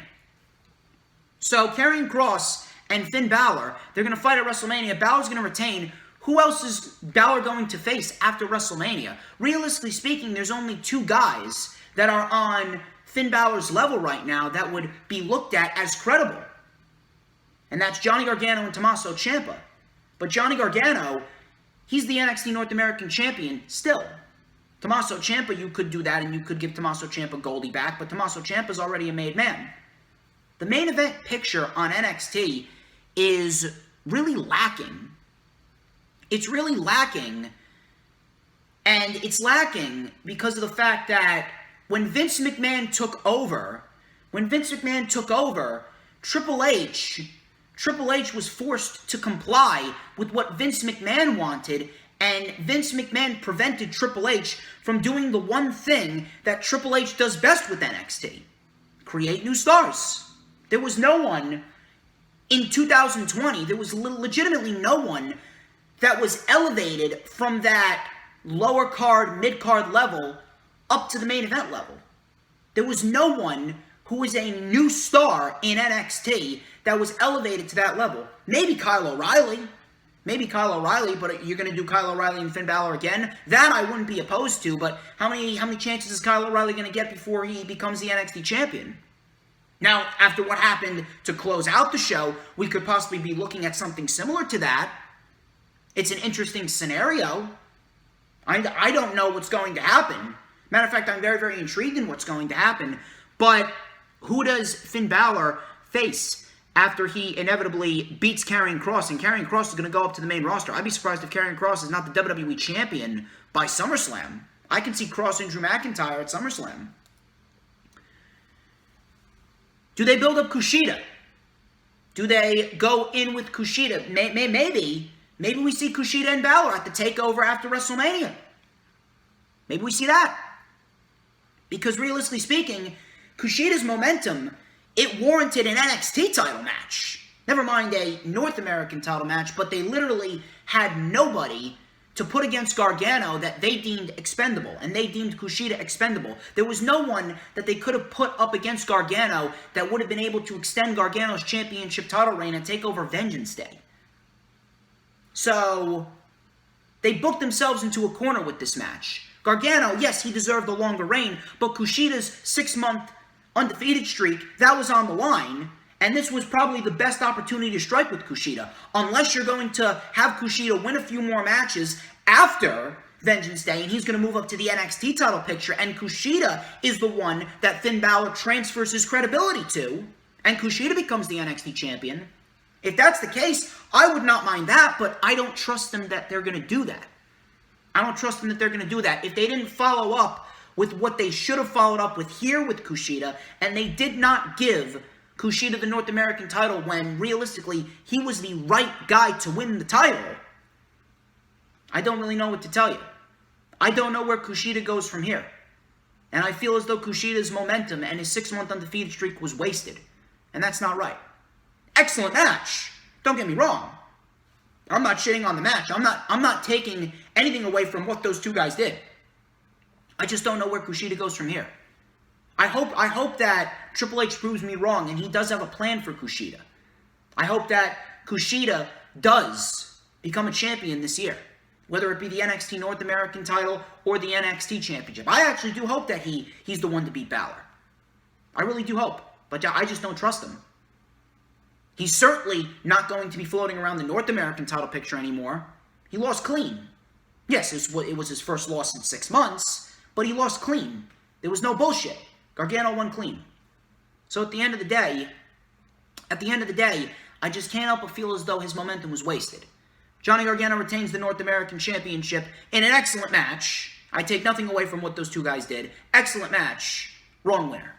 So, Karrion Kross and Finn Balor, they're going to fight at WrestleMania. Balor's going to retain. Who else is Balor going to face after WrestleMania? Realistically speaking, there's only 2 guys that are on Finn Balor's level right now that would be looked at as credible. And that's Johnny Gargano and Tommaso Ciampa. But Johnny Gargano, he's the NXT North American Champion still. Tommaso Ciampa, you could do that and you could give Tommaso Ciampa Goldie back, but Tommaso Ciampa's already a made man. The main event picture on NXT is really lacking. It's really lacking, and it's lacking because of the fact that when Vince McMahon took over, Triple H was forced to comply with what Vince McMahon wanted, and Vince McMahon prevented Triple H from doing the one thing that Triple H does best with NXT: create new stars. There was no one in 2020, there was legitimately no one that was elevated from that lower card, mid-card level up to the main event level. There was no one who was a new star in NXT that was elevated to that level. Maybe Kyle O'Reilly, but you're going to do Kyle O'Reilly and Finn Balor again? That I wouldn't be opposed to, but how many chances is Kyle O'Reilly going to get before he becomes the NXT champion? Now, after what happened to close out the show, we could possibly be looking at something similar to that. It's an interesting scenario. I don't know what's going to happen. Matter of fact, I'm very, very intrigued in what's going to happen. But who does Finn Balor face after he inevitably beats Karrion Kross? And Karrion Kross is going to go up to the main roster. I'd be surprised if Karrion Kross is not the WWE Champion by SummerSlam. I can see Kross and Drew McIntyre at SummerSlam. Do they build up Kushida? Do they go in with Kushida? Maybe we see Kushida and Balor at the TakeOver after WrestleMania. Maybe we see that. Because realistically speaking, Kushida's momentum, it warranted an NXT title match. Never mind a North American title match, but they literally had nobody to put against Gargano that they deemed expendable, and they deemed Kushida expendable. There was no one that they could have put up against Gargano that would have been able to extend Gargano's championship title reign and take over Vengeance Day. So, they booked themselves into a corner with this match. Gargano, yes, he deserved a longer reign, but Kushida's 6-month undefeated streak, that was on the line. And this was probably the best opportunity to strike with Kushida. Unless you're going to have Kushida win a few more matches after Vengeance Day, and he's going to move up to the NXT title picture, and Kushida is the one that Finn Balor transfers his credibility to, and Kushida becomes the NXT champion. If that's the case, I would not mind that, but I don't trust them that they're going to do that. I don't trust them that they're going to do that. If they didn't follow up with what they should have followed up with here with Kushida, and they did not give Kushida the North American title when, realistically, he was the right guy to win the title, I don't really know what to tell you. I don't know where Kushida goes from here. And I feel as though Kushida's momentum and his 6-month undefeated streak was wasted. And that's not right. Excellent match. Don't get me wrong. I'm not shitting on the match. I'm not taking anything away from what those two guys did. I just don't know where Kushida goes from here. I hope that Triple H proves me wrong and he does have a plan for Kushida. I hope that Kushida does become a champion this year, whether it be the NXT North American title or the NXT Championship. I actually do hope that he's the one to beat Balor. I really do hope, but I just don't trust him. He's certainly not going to be floating around the North American title picture anymore. He lost clean. Yes, it was his first loss in 6 months, but he lost clean. There was no bullshit. Gargano won clean. So at the end of the day, I just can't help but feel as though his momentum was wasted. Johnny Gargano retains the North American Championship in an excellent match. I take nothing away from what those two guys did. Excellent match. Wrong winner.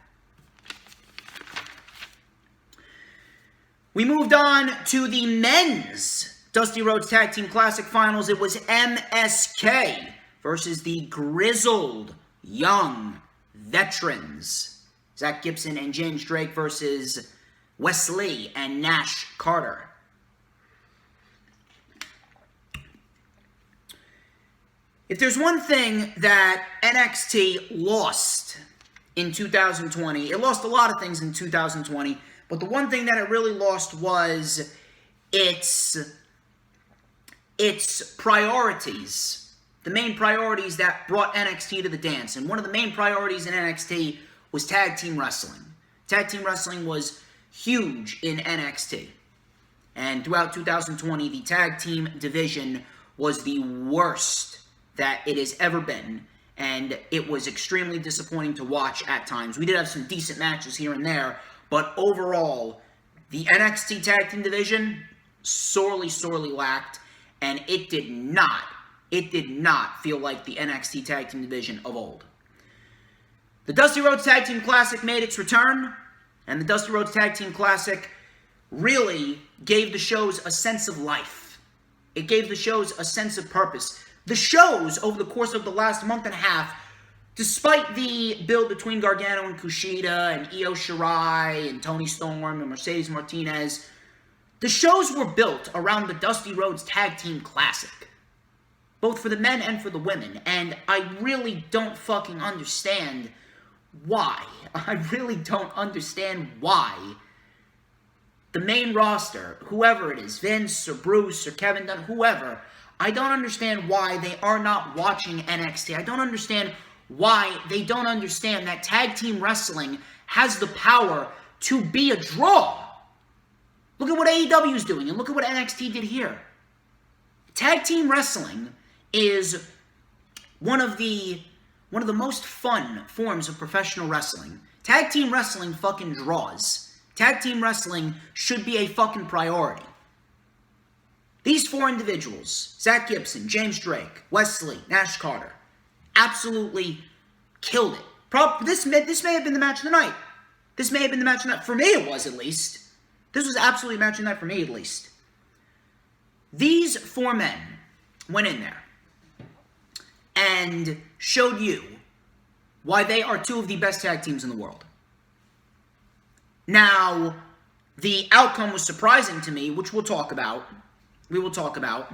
We moved on to the men's Dusty Rhodes Tag Team Classic Finals. It was MSK versus the Grizzled Young Veterans. Zach Gibson and James Drake versus Wesley and Nash Carter. If there's one thing that NXT lost in 2020, it lost a lot of things in 2020, but the one thing that it really lost was its priorities. The main priorities that brought NXT to the dance. And one of the main priorities in NXT was tag team wrestling. Tag team wrestling was huge in NXT. And throughout 2020, the tag team division was the worst that it has ever been. And it was extremely disappointing to watch at times. We did have some decent matches here and there, but overall, the NXT tag team division sorely lacked, and it did not feel like the NXT tag team division of old. The Dusty Rhodes Tag Team Classic made its return, and the Dusty Rhodes Tag Team Classic really gave the shows a sense of life. It gave the shows a sense of purpose. The shows, over the course of the last month and a half, despite the build between Gargano and Kushida and Eo Sharai and Toni Storm and Mercedes Martinez, the shows were built around the Dusty Rhodes Tag Team Classic. Both for the men and for the women. And I really don't fucking understand why. I really don't understand why the main roster, whoever it is, Vince or Bruce or Kevin Dunn, whoever, I don't understand why they are not watching NXT. I don't understand why they don't understand that tag team wrestling has the power to be a draw. Look at what AEW is doing, and look at what NXT did here. Tag team wrestling is one of the most fun forms of professional wrestling. Tag team wrestling fucking draws. Tag team wrestling should be a fucking priority. These four individuals, Zach Gibson, James Drake, Wesley, Nash Carter, absolutely killed it. This may have been the match of the night. This may have been the match of the night. For me, it was, at least. This was absolutely a match of the night for me, at least. These four men went in there and showed you why they are two of the best tag teams in the world. Now, the outcome was surprising to me, which we'll talk about. We will talk about.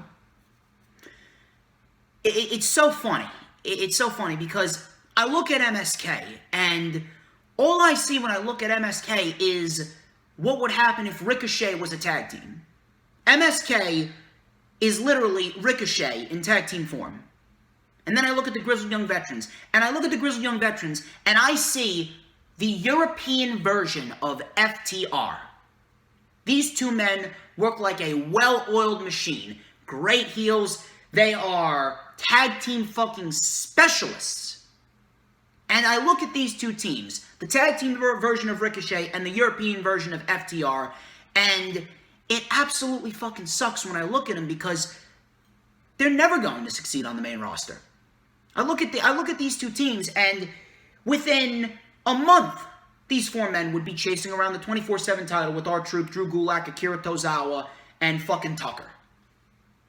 It's so funny. It's so funny because I look at MSK, and all I see when I look at MSK is what would happen if Ricochet was a tag team. MSK is literally Ricochet in tag team form. And then I look at the Grizzled Young Veterans, and I see the European version of FTR. These two men work like a well-oiled machine. Great heels. They are tag team fucking specialists. And I look at these two teams, the tag team version of Ricochet and the European version of FTR, and it absolutely fucking sucks when I look at them because they're never going to succeed on the main roster. I look at these two teams, and within a month, these four men would be chasing around the 24/7 title with R-Truth, Drew Gulak, Akira Tozawa, and fucking Tucker.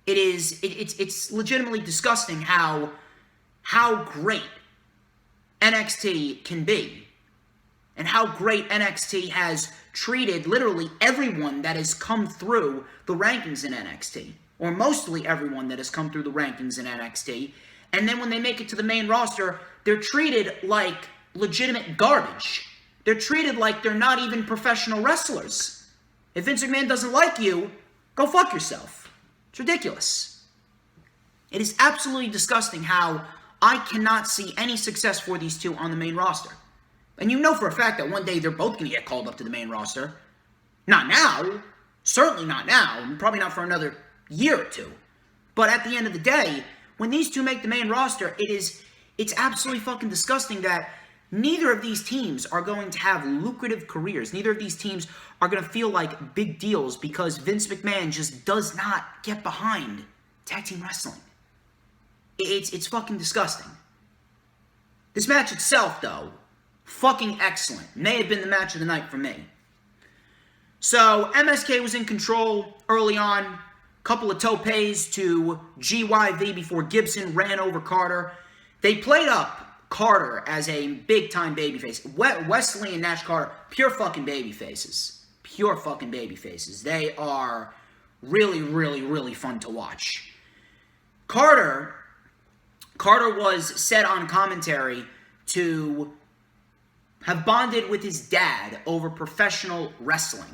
It's legitimately disgusting how great NXT can be, and how great NXT has treated literally everyone that has come through the rankings in NXT, or mostly everyone that has come through the rankings in NXT. And then when they make it to the main roster, they're treated like legitimate garbage. They're treated like they're not even professional wrestlers. If Vince McMahon doesn't like you, go fuck yourself. It's ridiculous. It is absolutely disgusting how I cannot see any success for these two on the main roster. And you know for a fact that one day they're both going to get called up to the main roster. Not now. Certainly not now. Probably not for another year or two. But at the end of the day, when these two make the main roster, it's absolutely fucking disgusting that neither of these teams are going to have lucrative careers. Neither of these teams are going to feel like big deals because Vince McMahon just does not get behind tag team wrestling. It's fucking disgusting. This match itself, though, fucking excellent. May have been the match of the night for me. So, MSK was in control early on. Couple of topes to GYV before Gibson ran over Carter. They played up Carter as a big-time babyface. Wesley and Nash Carter, pure fucking babyfaces. Pure fucking babyfaces. They are really, really, really fun to watch. Carter was said on commentary to have bonded with his dad over professional wrestling.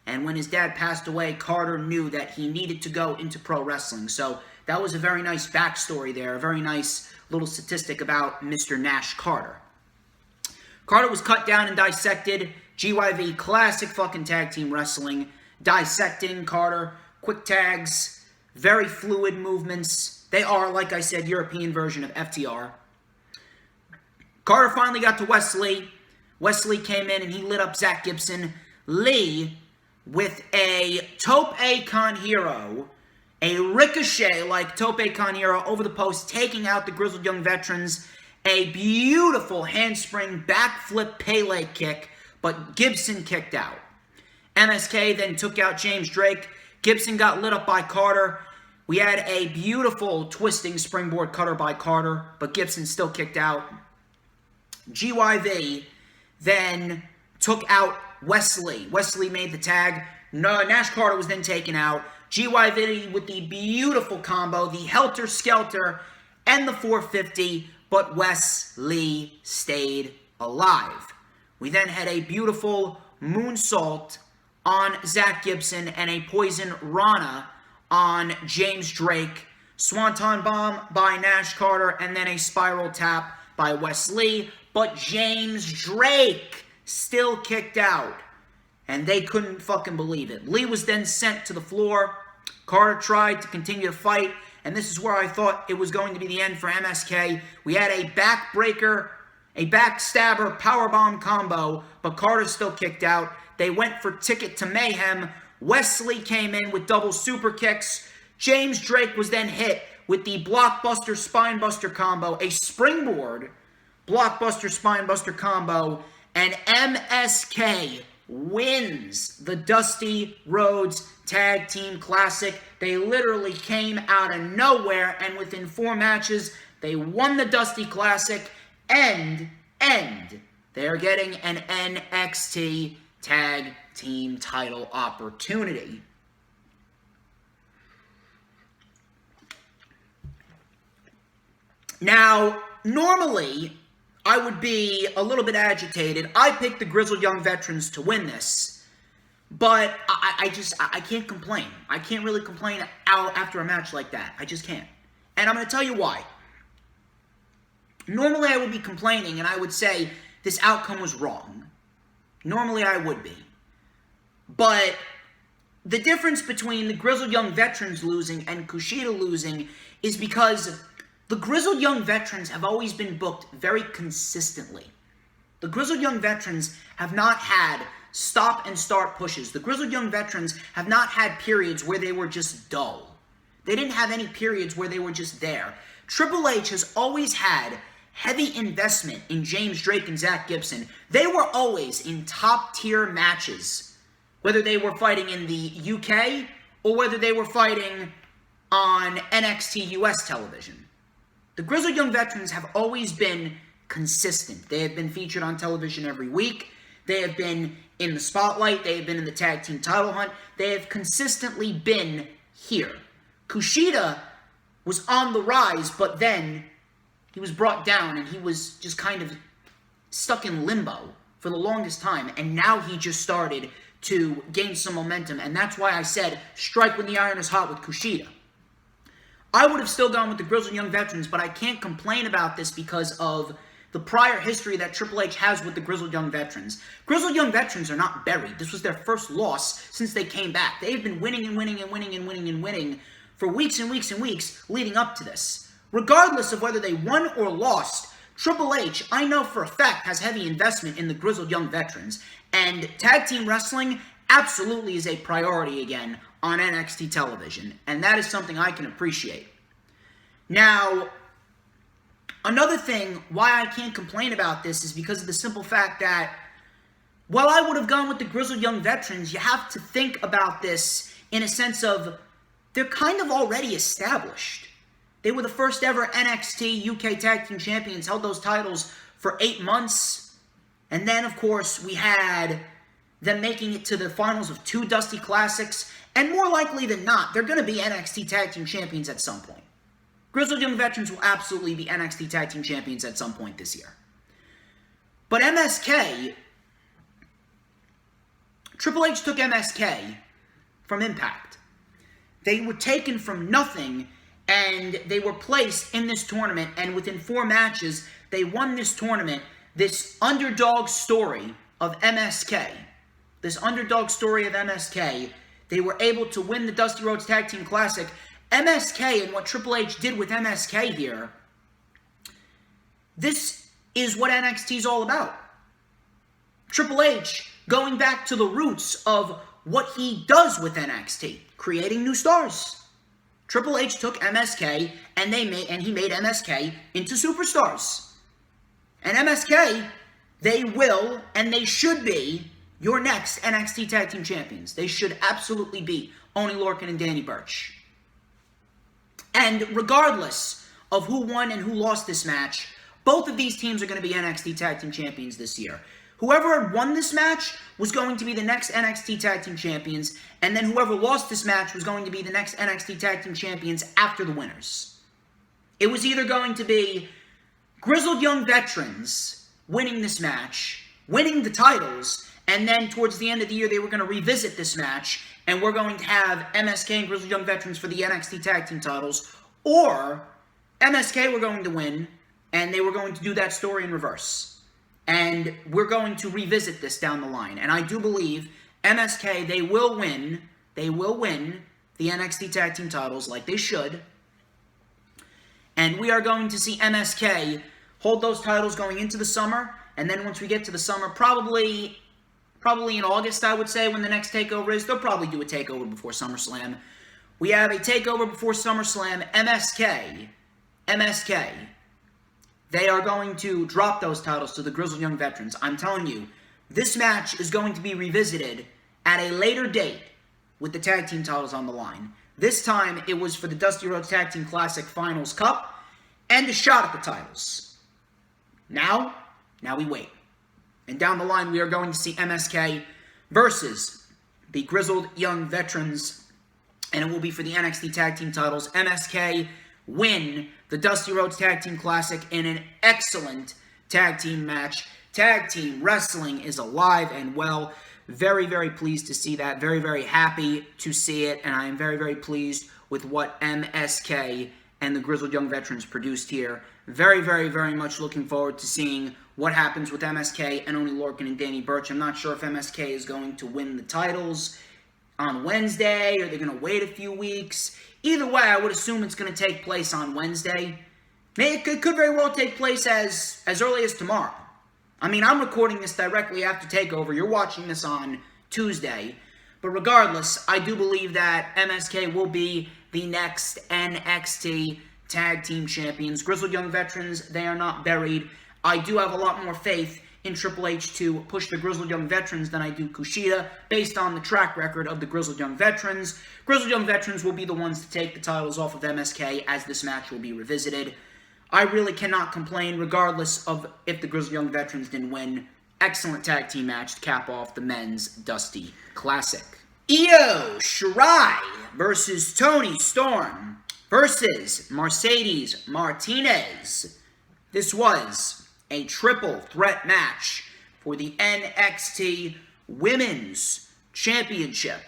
And when his dad passed away, Carter knew that he needed to go into pro wrestling. So that was a very nice backstory there, a very nice little statistic about Mr. Nash Carter. Carter was cut down and dissected. GYV, classic fucking tag team wrestling. Dissecting Carter, quick tags, very fluid movements. They are, like I said, European version of FTR. Carter finally got to Wesley. Wesley came in and he lit up Zach Gibson. Lee, with a Tope Con Hero, a ricochet like Tope Con Hero over the post, taking out the Grizzled Young Veterans. A beautiful handspring backflip Pele kick, but Gibson kicked out. MSK then took out James Drake. Gibson got lit up by Carter. We had a beautiful twisting springboard cutter by Carter, but Gibson still kicked out. GYV then took out Wesley. Wesley made the tag. Nash Carter was then taken out. GYV with the beautiful combo, the Helter Skelter, and the 450, but Wesley stayed alive. We then had a beautiful moonsault on Zach Gibson and a poison Rana on James Drake. Swanton bomb by Nash Carter, and then a spiral tap by Wesley, but James Drake still kicked out, and they couldn't fucking believe it. Lee was then sent to the floor. Carter tried to continue to fight, and this is where I thought it was going to be the end for MSK. We had a backbreaker, a backstabber powerbomb combo, but Carter still kicked out. They went for Ticket to Mayhem. Wesley came in with double super kicks. James Drake was then hit with the blockbuster spinebuster combo, a springboard blockbuster spinebuster combo, and MSK wins the Dusty Rhodes Tag Team Classic. They literally came out of nowhere, and within 4 matches, they won the Dusty Classic, and they are getting an NXT Tag Team title opportunity. Now, normally, I would be a little bit agitated. I picked the Grizzled Young Veterans to win this, but I can't complain. I can't really complain out after a match like that. I just can't. And I'm going to tell you why. Normally, I would be complaining, and I would say this outcome was wrong. Normally, I would be. But the difference between the Grizzled Young Veterans losing and Kushida losing is because the Grizzled Young Veterans have always been booked very consistently. The Grizzled Young Veterans have not had stop and start pushes. The Grizzled Young Veterans have not had periods where they were just dull. They didn't have any periods where they were just there. Triple H has always had heavy investment in James Drake and Zach Gibson. They were always in top tier matches, whether they were fighting in the UK or whether they were fighting on NXT US television. The Grizzled Young Veterans have always been consistent. They have been featured on television every week. They have been in the spotlight. They have been in the tag team title hunt. They have consistently been here. Kushida was on the rise, but then he was brought down and he was just kind of stuck in limbo for the longest time. And now he just started to gain some momentum. And that's why I said strike when the iron is hot with Kushida. I would have still gone with the Grizzled Young Veterans, but I can't complain about this because of the prior history that Triple H has with the Grizzled Young Veterans. Grizzled Young Veterans are not buried. This was their first loss since they came back. They've been winning and winning and winning and winning and winning for weeks and weeks and weeks leading up to this. Regardless of whether they won or lost, Triple H, I know for a fact, has heavy investment in the Grizzled Young Veterans. And tag team wrestling absolutely is a priority again on NXT television, and that is something I can appreciate. Now, another thing why I can't complain about this is because of the simple fact that while I would have gone with the Grizzled Young Veterans, you have to think about this in a sense of they're kind of already established. They were the first ever NXT UK Tag Team Champions, held those titles for 8 months, and then, of course, we had them making it to the finals of 2 Dusty Classics, and more likely than not, they're going to be NXT Tag Team Champions at some point. Grizzled Young Veterans will absolutely be NXT Tag Team Champions at some point this year. But MSK, Triple H took MSK from Impact. They were taken from nothing, and they were placed in this tournament, and within 4 matches, they won this tournament, this underdog story of MSK. This underdog story of MSK, they were able to win the Dusty Rhodes Tag Team Classic. MSK and what Triple H did with MSK here, this is what NXT is all about. Triple H going back to the roots of what he does with NXT, creating new stars. Triple H took MSK and he made MSK into superstars. And MSK, they will and they should be your next NXT Tag Team Champions. They should absolutely be Oney Lorcan and Danny Burch. And regardless of who won and who lost this match, both of these teams are going to be NXT Tag Team Champions this year. Whoever had won this match was going to be the next NXT Tag Team Champions, and then whoever lost this match was going to be the next NXT Tag Team Champions after the winners. It was either going to be Grizzled Young Veterans winning this match, winning the titles, and then towards the end of the year, they were going to revisit this match, and we're going to have MSK and Grizzled Young Veterans for the NXT Tag Team titles, or MSK were going to win, and they were going to do that story in reverse. And we're going to revisit this down the line. And I do believe MSK, they will win the NXT Tag Team titles like they should. And we are going to see MSK hold those titles going into the summer. And then once we get to the summer, probably in August, I would say, when the next TakeOver is. They'll probably do a TakeOver before SummerSlam. We have a TakeOver before SummerSlam. MSK. They are going to drop those titles to the Grizzled Young Veterans. I'm telling you, this match is going to be revisited at a later date with the tag team titles on the line. This time, it was for the Dusty Rhodes Tag Team Classic Finals Cup and a shot at the titles. Now we wait. And down the line, we are going to see MSK versus the Grizzled Young Veterans, and it will be for the NXT Tag Team titles. MSK win the Dusty Rhodes Tag Team Classic in an excellent tag team match. Tag team wrestling is alive and well. Very, very pleased to see that. Very, very happy to see it, and I am very, very pleased with what MSK and the Grizzled Young Veterans produced here. Very, very, very much looking forward to seeing what happens with MSK and Oney Lorcan and Danny Burch. I'm not sure if MSK is going to win the titles on Wednesday, or they're going to wait a few weeks. Either way, I would assume it's going to take place on Wednesday. It could very well take place as early as tomorrow. I mean, I'm recording this directly after TakeOver. You're watching this on Tuesday. But regardless, I do believe that MSK will be the next NXT Tag Team Champions. Grizzled Young Veterans, they are not buried. I do have a lot more faith in Triple H to push the Grizzled Young Veterans than I do Kushida, based on the track record of the Grizzled Young Veterans. Grizzled Young Veterans will be the ones to take the titles off of MSK, as this match will be revisited. I really cannot complain, regardless of if the Grizzled Young Veterans didn't win. Excellent tag team match to cap off the men's Dusty Classic. Eo Sharai versus Toni Storm versus Mercedes Martinez. This was a triple threat match for the NXT Women's Championship.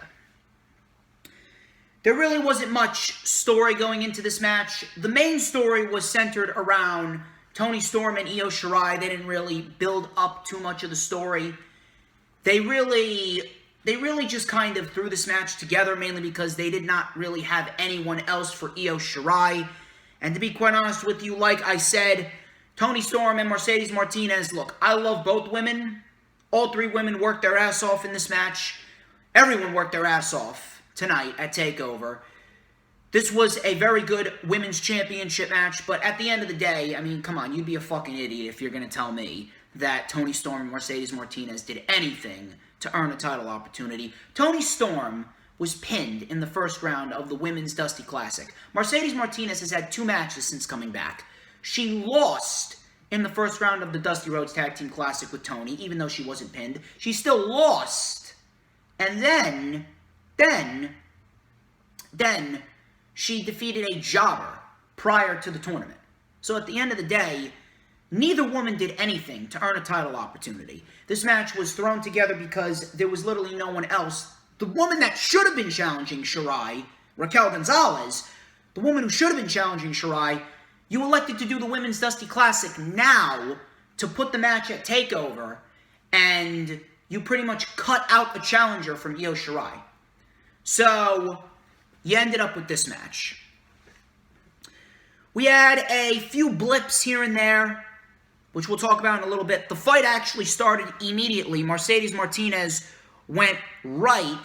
There really wasn't much story going into this match. The main story was centered around Toni Storm and Eo Sharai. They didn't really build up too much of the story. They really just kind of threw this match together, mainly because they did not really have anyone else for Eo Sharai. And to be quite honest with you, like I said, Toni Storm and Mercedes Martinez, look, I love both women. All three women worked their ass off in this match. Everyone worked their ass off tonight at TakeOver. This was a very good women's championship match, but at the end of the day, I mean, come on, you'd be a fucking idiot if you're going to tell me that Toni Storm and Mercedes Martinez did anything to earn a title opportunity. Toni Storm was pinned in the first round of the Women's Dusty Classic. Mercedes Martinez has had 2 matches since coming back. She lost in the first round of the Dusty Rhodes Tag Team Classic with Toni, even though she wasn't pinned. She still lost. And then she defeated a jobber prior to the tournament. So at the end of the day, neither woman did anything to earn a title opportunity. This match was thrown together because there was literally no one else. The woman that should have been challenging Shirai, Raquel Gonzalez, the woman who should have been challenging Shirai, you elected to do the Women's Dusty Classic now to put the match at TakeOver, and you pretty much cut out a challenger from Eo Sharai. So you ended up with this match. We had a few blips here and there, which we'll talk about in a little bit. The fight actually started immediately. Mercedes Martinez went right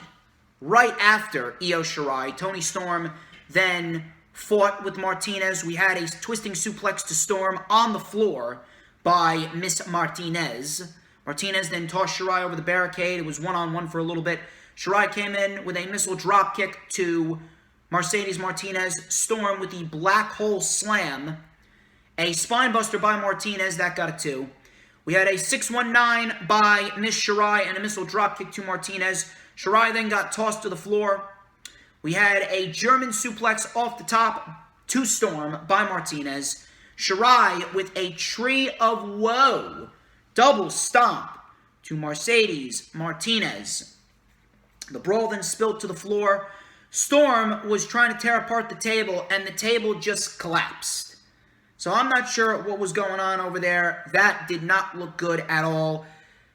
after Eo Sharai. Toni Storm then fought with Martinez. We had a twisting suplex to Storm on the floor by Miss Martinez. Martinez then tossed Shirai over the barricade. It was one-on-one for a little bit. Shirai came in with a missile dropkick to Mercedes Martinez. Storm with the black hole slam. A spinebuster by Martinez. That got a 2. We had a 619 by Miss Shirai and a missile dropkick to Martinez. Shirai then got tossed to the floor. We had a German suplex off the top to Storm by Martinez. Shirai with a Tree of Woe double stomp to Mercedes Martinez. The brawl then spilled to the floor. Storm was trying to tear apart the table, and the table just collapsed. So I'm not sure what was going on over there. That did not look good at all.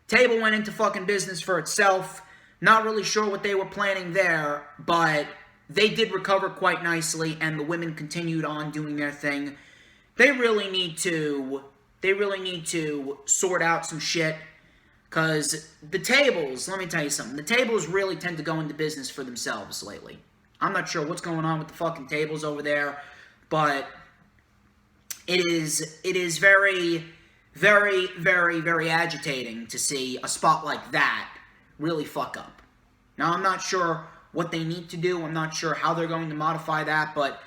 Table went into fucking business for itself. Not really sure what they were planning there, but they did recover quite nicely, and the women continued on doing their thing. they really need to sort out some shit. Because the tables, let me tell you something, the tables really tend to go into business for themselves lately. I'm not sure what's going on with the fucking tables over there, but it is very, very, very, very agitating to see a spot like that really fuck up. Now, I'm not sure what they need to do. I'm not sure how they're going to modify that, but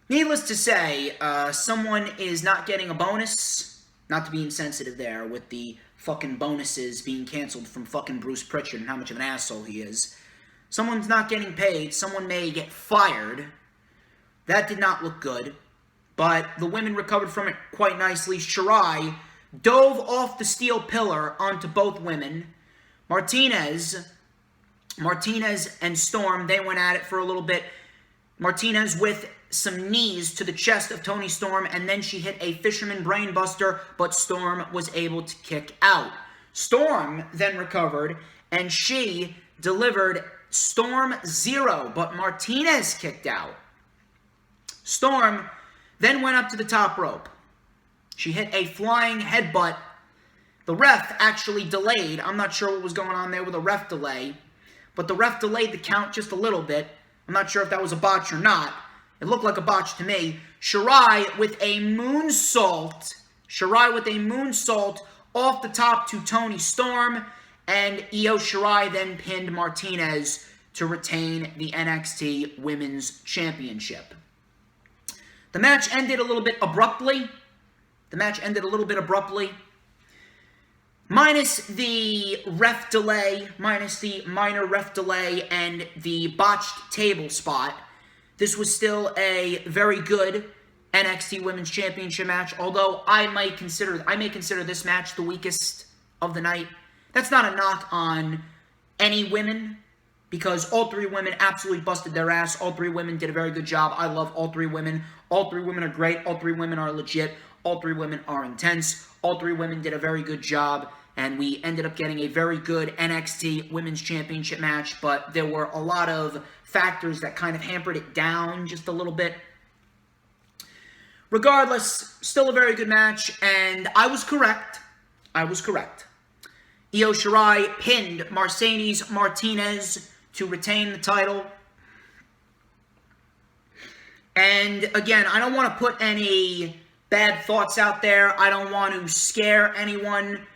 needless to say, someone is not getting a bonus. Not to be insensitive there with the fucking bonuses being canceled from fucking Bruce Pritchard and how much of an asshole he is. Someone's not getting paid. Someone may get fired. That did not look good. But the women recovered from it quite nicely. Shirai dove off the steel pillar onto both women. Martinez and Storm, they went at it for a little bit. Martinez with some knees to the chest of Toni Storm, and then she hit a fisherman brainbuster, but Storm was able to kick out. Storm then recovered, and she delivered Storm 0, but Martinez kicked out. Storm then went up to the top rope. She hit a flying headbutt. The ref actually delayed. I'm not sure what was going on there with a ref delay, but the ref delayed the count just a little bit. I'm not sure if that was a botch or not. It looked like a botch to me. Shirai with a moonsault. Off the top to Toni Storm. And Eo Sharai then pinned Martinez to retain the NXT Women's Championship. The match ended a little bit abruptly. Minus the ref delay, minus the minor ref delay and the botched table spot. This was still a very good NXT Women's Championship match, although I may consider this match the weakest of the night. That's not a knock on any women, because all three women absolutely busted their ass. All three women did a very good job. I love all three women. All three women are great. All three women are legit. All three women are intense. All three women did a very good job, and we ended up getting a very good NXT Women's Championship match, but there were a lot of factors that kind of hampered it down just a little bit. Regardless, still a very good match, and I was correct. Eo Sharai pinned Mercedes Martinez to retain the title. And again, I don't want to put any bad thoughts out there. I don't want to scare anyone.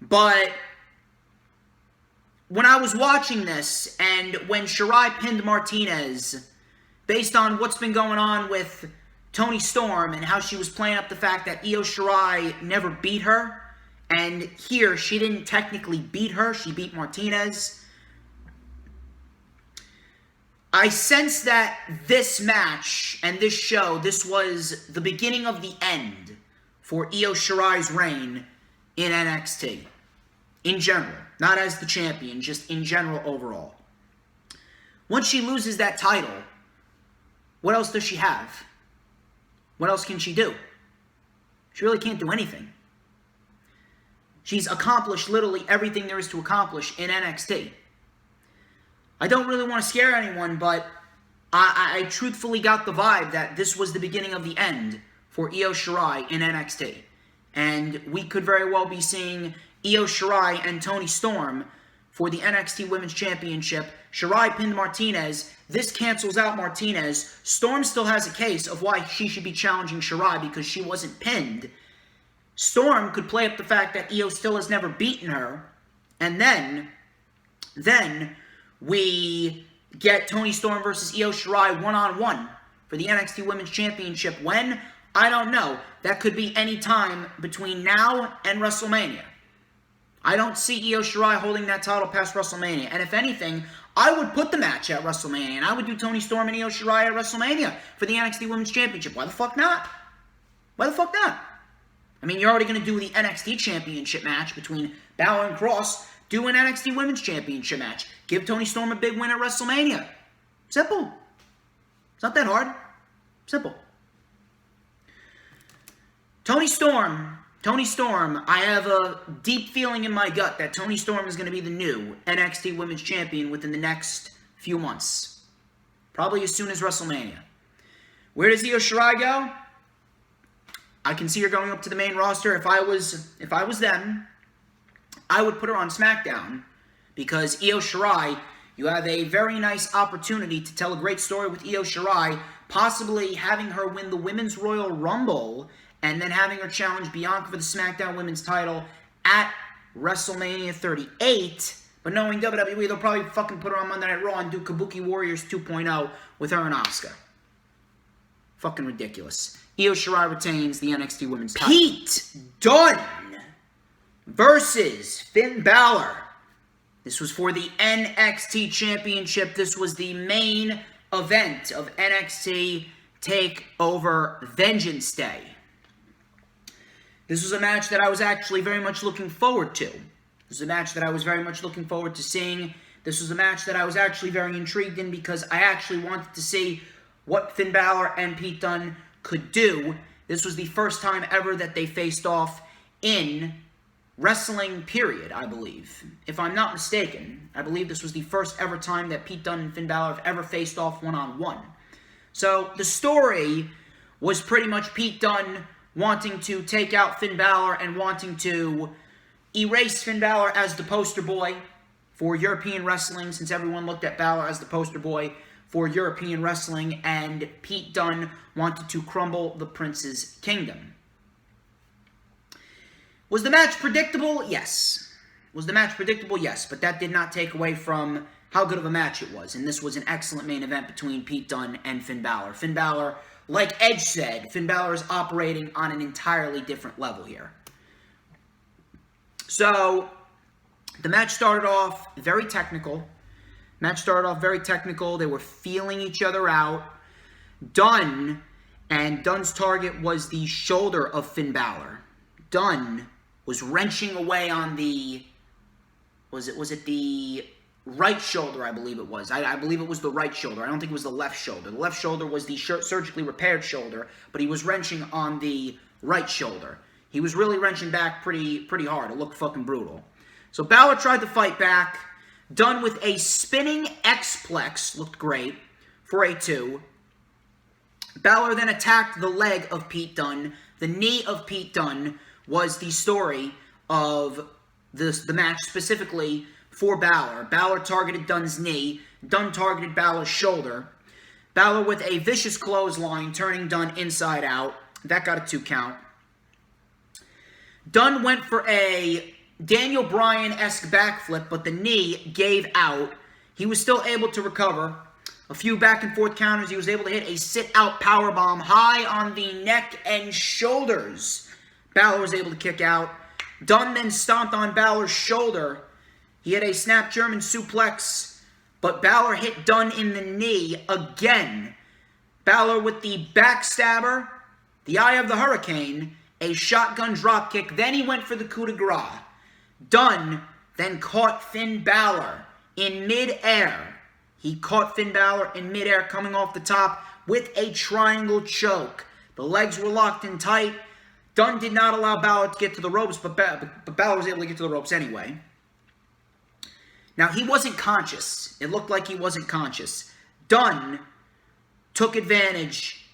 But when I was watching this, and when Shirai pinned Martinez, based on what's been going on with Toni Storm and how she was playing up the fact that Eo Shirai never beat her, and here she didn't technically beat her, she beat Martinez, I sense that this match and this show, this was the beginning of the end for Eo Shirai's reign in NXT. In general. Not as the champion, just in general overall. Once she loses that title, what else does she have? What else can she do? She really can't do anything. She's accomplished literally everything there is to accomplish in NXT. I don't really want to scare anyone, but I truthfully got the vibe that this was the beginning of the end for Eo Shirai in NXT. And we could very well be seeing Eo Shirai and Toni Storm for the NXT Women's Championship. Shirai pinned Martinez. This cancels out Martinez. Storm still has a case of why she should be challenging Shirai because she wasn't pinned. Storm could play up the fact that Eo still has never beaten her. And then we get Toni Storm versus Eo Shirai one-on-one for the NXT Women's Championship. When? I don't know. That could be any time between now and WrestleMania. I don't see Eo Shirai holding that title past WrestleMania. And if anything, I would put the match at WrestleMania. And I would do Toni Storm and Eo Shirai at WrestleMania for the NXT Women's Championship. Why the fuck not? Why the fuck not? I mean, you're already going to do the NXT Championship match between Balor and Cross. Do an NXT Women's Championship match. Give Toni Storm a big win at WrestleMania. Simple. It's not that hard. Simple. Toni Storm, I have a deep feeling in my gut that Toni Storm is going to be the new NXT Women's Champion within the next few months. Probably as soon as WrestleMania. Where does Io Shirai go? I can see her going up to the main roster. If I was them, I would put her on SmackDown, because Eo Sharai, you have a very nice opportunity to tell a great story with Eo Sharai, possibly having her win the Women's Royal Rumble and then having her challenge Bianca for the SmackDown Women's title at WrestleMania 38. But knowing WWE, they'll probably fucking put her on Monday Night Raw and do Kabuki Warriors 2.0 with her and Asuka. Fucking ridiculous. Eo Shirai retains the NXT Women's title. Pete Dunne versus Finn Balor. This was for the NXT Championship. This was the main event of NXT TakeOver Vengeance Day. This was a match that I was actually very much looking forward to. This was a match that I was very much looking forward to seeing. This was a match that I was actually very intrigued in, because I actually wanted to see what Finn Balor and Pete Dunne could do. This was the first time ever that they faced off in wrestling, period, I believe. If I'm not mistaken, I believe this was the first ever time that Pete Dunne and Finn Balor have ever faced off one-on-one. So the story was pretty much Pete Dunne wanting to take out Finn Balor and wanting to erase Finn Balor as the poster boy for European wrestling, since everyone looked at Balor as the poster boy for European wrestling, and Pete Dunne wanted to crumble the Prince's kingdom. Was the match predictable? Yes. Was the match predictable? Yes, but that did not take away from how good of a match it was, and this was an excellent main event between Pete Dunne and Finn Balor. Finn Balor, like Edge said, Finn Balor is operating on an entirely different level here. So, the match started off very technical. They were feeling each other out. Dunne's target was the shoulder of Finn Balor. Dunne was wrenching away on the, was it the right shoulder, I believe it was. I believe it was the right shoulder. I don't think it was the left shoulder. The left shoulder was the surgically repaired shoulder, but he was wrenching on the right shoulder. He was really wrenching back pretty hard. It looked fucking brutal. So Balor tried to fight back. Dunne with a spinning X-Plex, looked great, for a 2. Balor then attacked the leg of Pete Dunne. The knee of Pete Dunne was the story of the match, specifically for Balor. Balor targeted Dunne's knee. Dunne targeted Balor's shoulder. Balor with a vicious clothesline, turning Dunne inside out. That got a 2 count. Dunne went for a Daniel Bryan-esque backflip, but the knee gave out. He was still able to recover. A few back and forth counters. He was able to hit a sit-out powerbomb high on the neck and shoulders. Balor was able to kick out. Dunne then stomped on Balor's shoulder. He had a snap German suplex, but Balor hit Dunne in the knee again. Balor with the backstabber, the Eye of the Hurricane, a shotgun dropkick. Then he went for the coup de grace. Dunne then caught Finn Balor in midair. He caught Finn Balor in midair coming off the top with a triangle choke. The legs were locked in tight. Dunne did not allow Balor to get to the ropes, but Balor was able to get to the ropes anyway. Now, he wasn't conscious. It looked like he wasn't conscious. Dunne took advantage,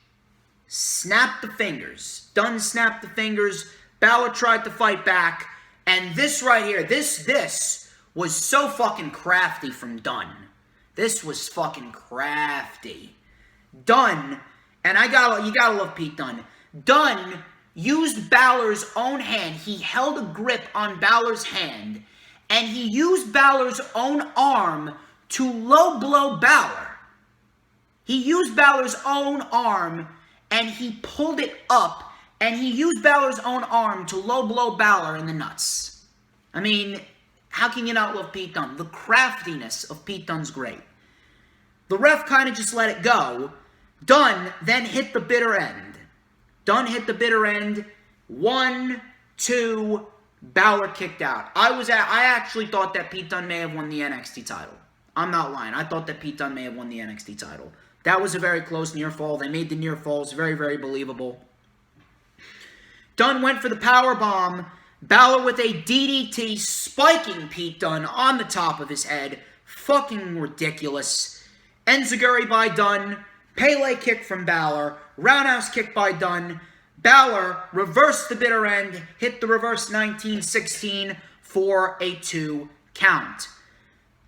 snapped the fingers. Dunne snapped the fingers. Balor tried to fight back. And this right here, this was so fucking crafty from Dunne. This was fucking crafty. Dunne, and you gotta love Pete Dunne. Dunne used Balor's own hand. He held a grip on Balor's hand, and he used Balor's own arm to low blow Balor. He used Balor's own arm, and he pulled it up, and he used Balor's own arm to low blow Balor in the nuts. I mean, how can you not love Pete Dunne? The craftiness of Pete Dunne's great. The ref kind of just let it go. Dunne then hit the bitter end. Dunne hit the bitter end. 1, 2, Balor kicked out. I actually thought that Pete Dunne may have won the NXT title. I'm not lying. I thought that Pete Dunne may have won the NXT title. That was a very close near fall. They made the near falls very, very believable. Dunne went for the power bomb. Balor with a DDT spiking Pete Dunne on the top of his head. Fucking ridiculous. Enziguri by Dunne. Pele kick from Balor. Roundhouse kick by Dunne. Balor reversed the bitter end, hit the reverse 1916 for a 2 count.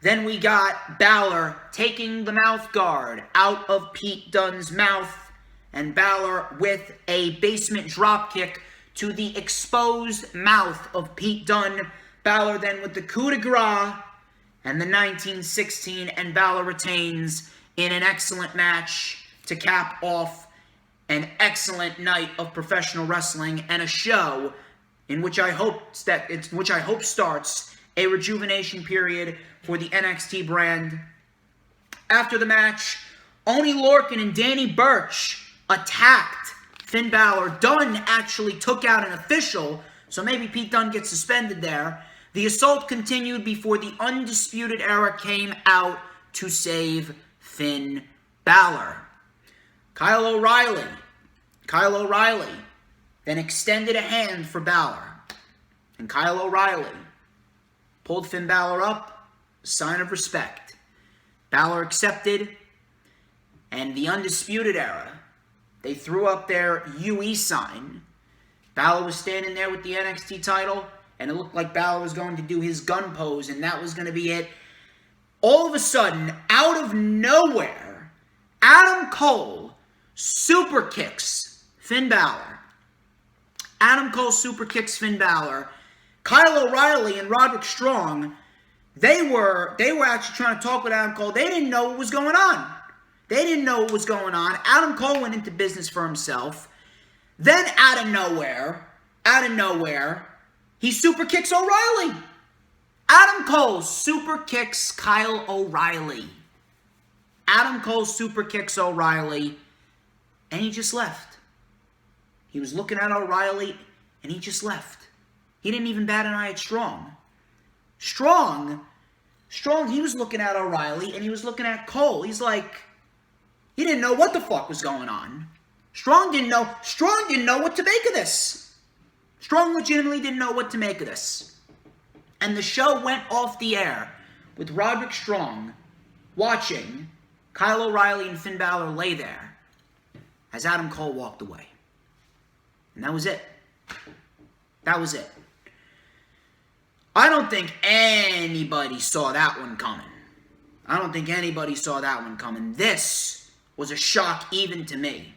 Then we got Balor taking the mouth guard out of Pete Dunne's mouth, and Balor with a basement dropkick to the exposed mouth of Pete Dunne. Balor then with the coup de grace and the 1916, and Balor retains in an excellent match to cap off an excellent night of professional wrestling and a show in which I hope starts a rejuvenation period for the NXT brand. After the match, Oney Lorcan and Danny Burch attacked Finn Balor. Dunne actually took out an official, so maybe Pete Dunne gets suspended there. The assault continued before the Undisputed Era came out to save Finn Balor. Kyle O'Reilly then extended a hand for Balor. And Kyle O'Reilly pulled Finn Balor up, a sign of respect. Balor accepted, and the Undisputed Era, they threw up their UE sign. Balor was standing there with the NXT title, and it looked like Balor was going to do his gun pose, and that was going to be it. All of a sudden, out of nowhere, Adam Cole super kicks Finn Balor. Adam Cole super kicks Finn Balor. Kyle O'Reilly and Roderick Strong, they were actually trying to talk with Adam Cole. They didn't know what was going on. Adam Cole went into business for himself. Then out of nowhere, he super kicks O'Reilly. Adam Cole super kicks Kyle O'Reilly. And he just left. He was looking at O'Reilly, and he just left. He didn't even bat an eye at Strong. Strong, he was looking at O'Reilly, and he was looking at Cole. He's like, he didn't know what the fuck was going on. Strong didn't know what to make of this. Strong legitimately didn't know what to make of this. And the show went off the air with Roderick Strong watching Kyle O'Reilly and Finn Balor lay there as Adam Cole walked away. And that was it. I don't think anybody saw that one coming. This was a shock even to me.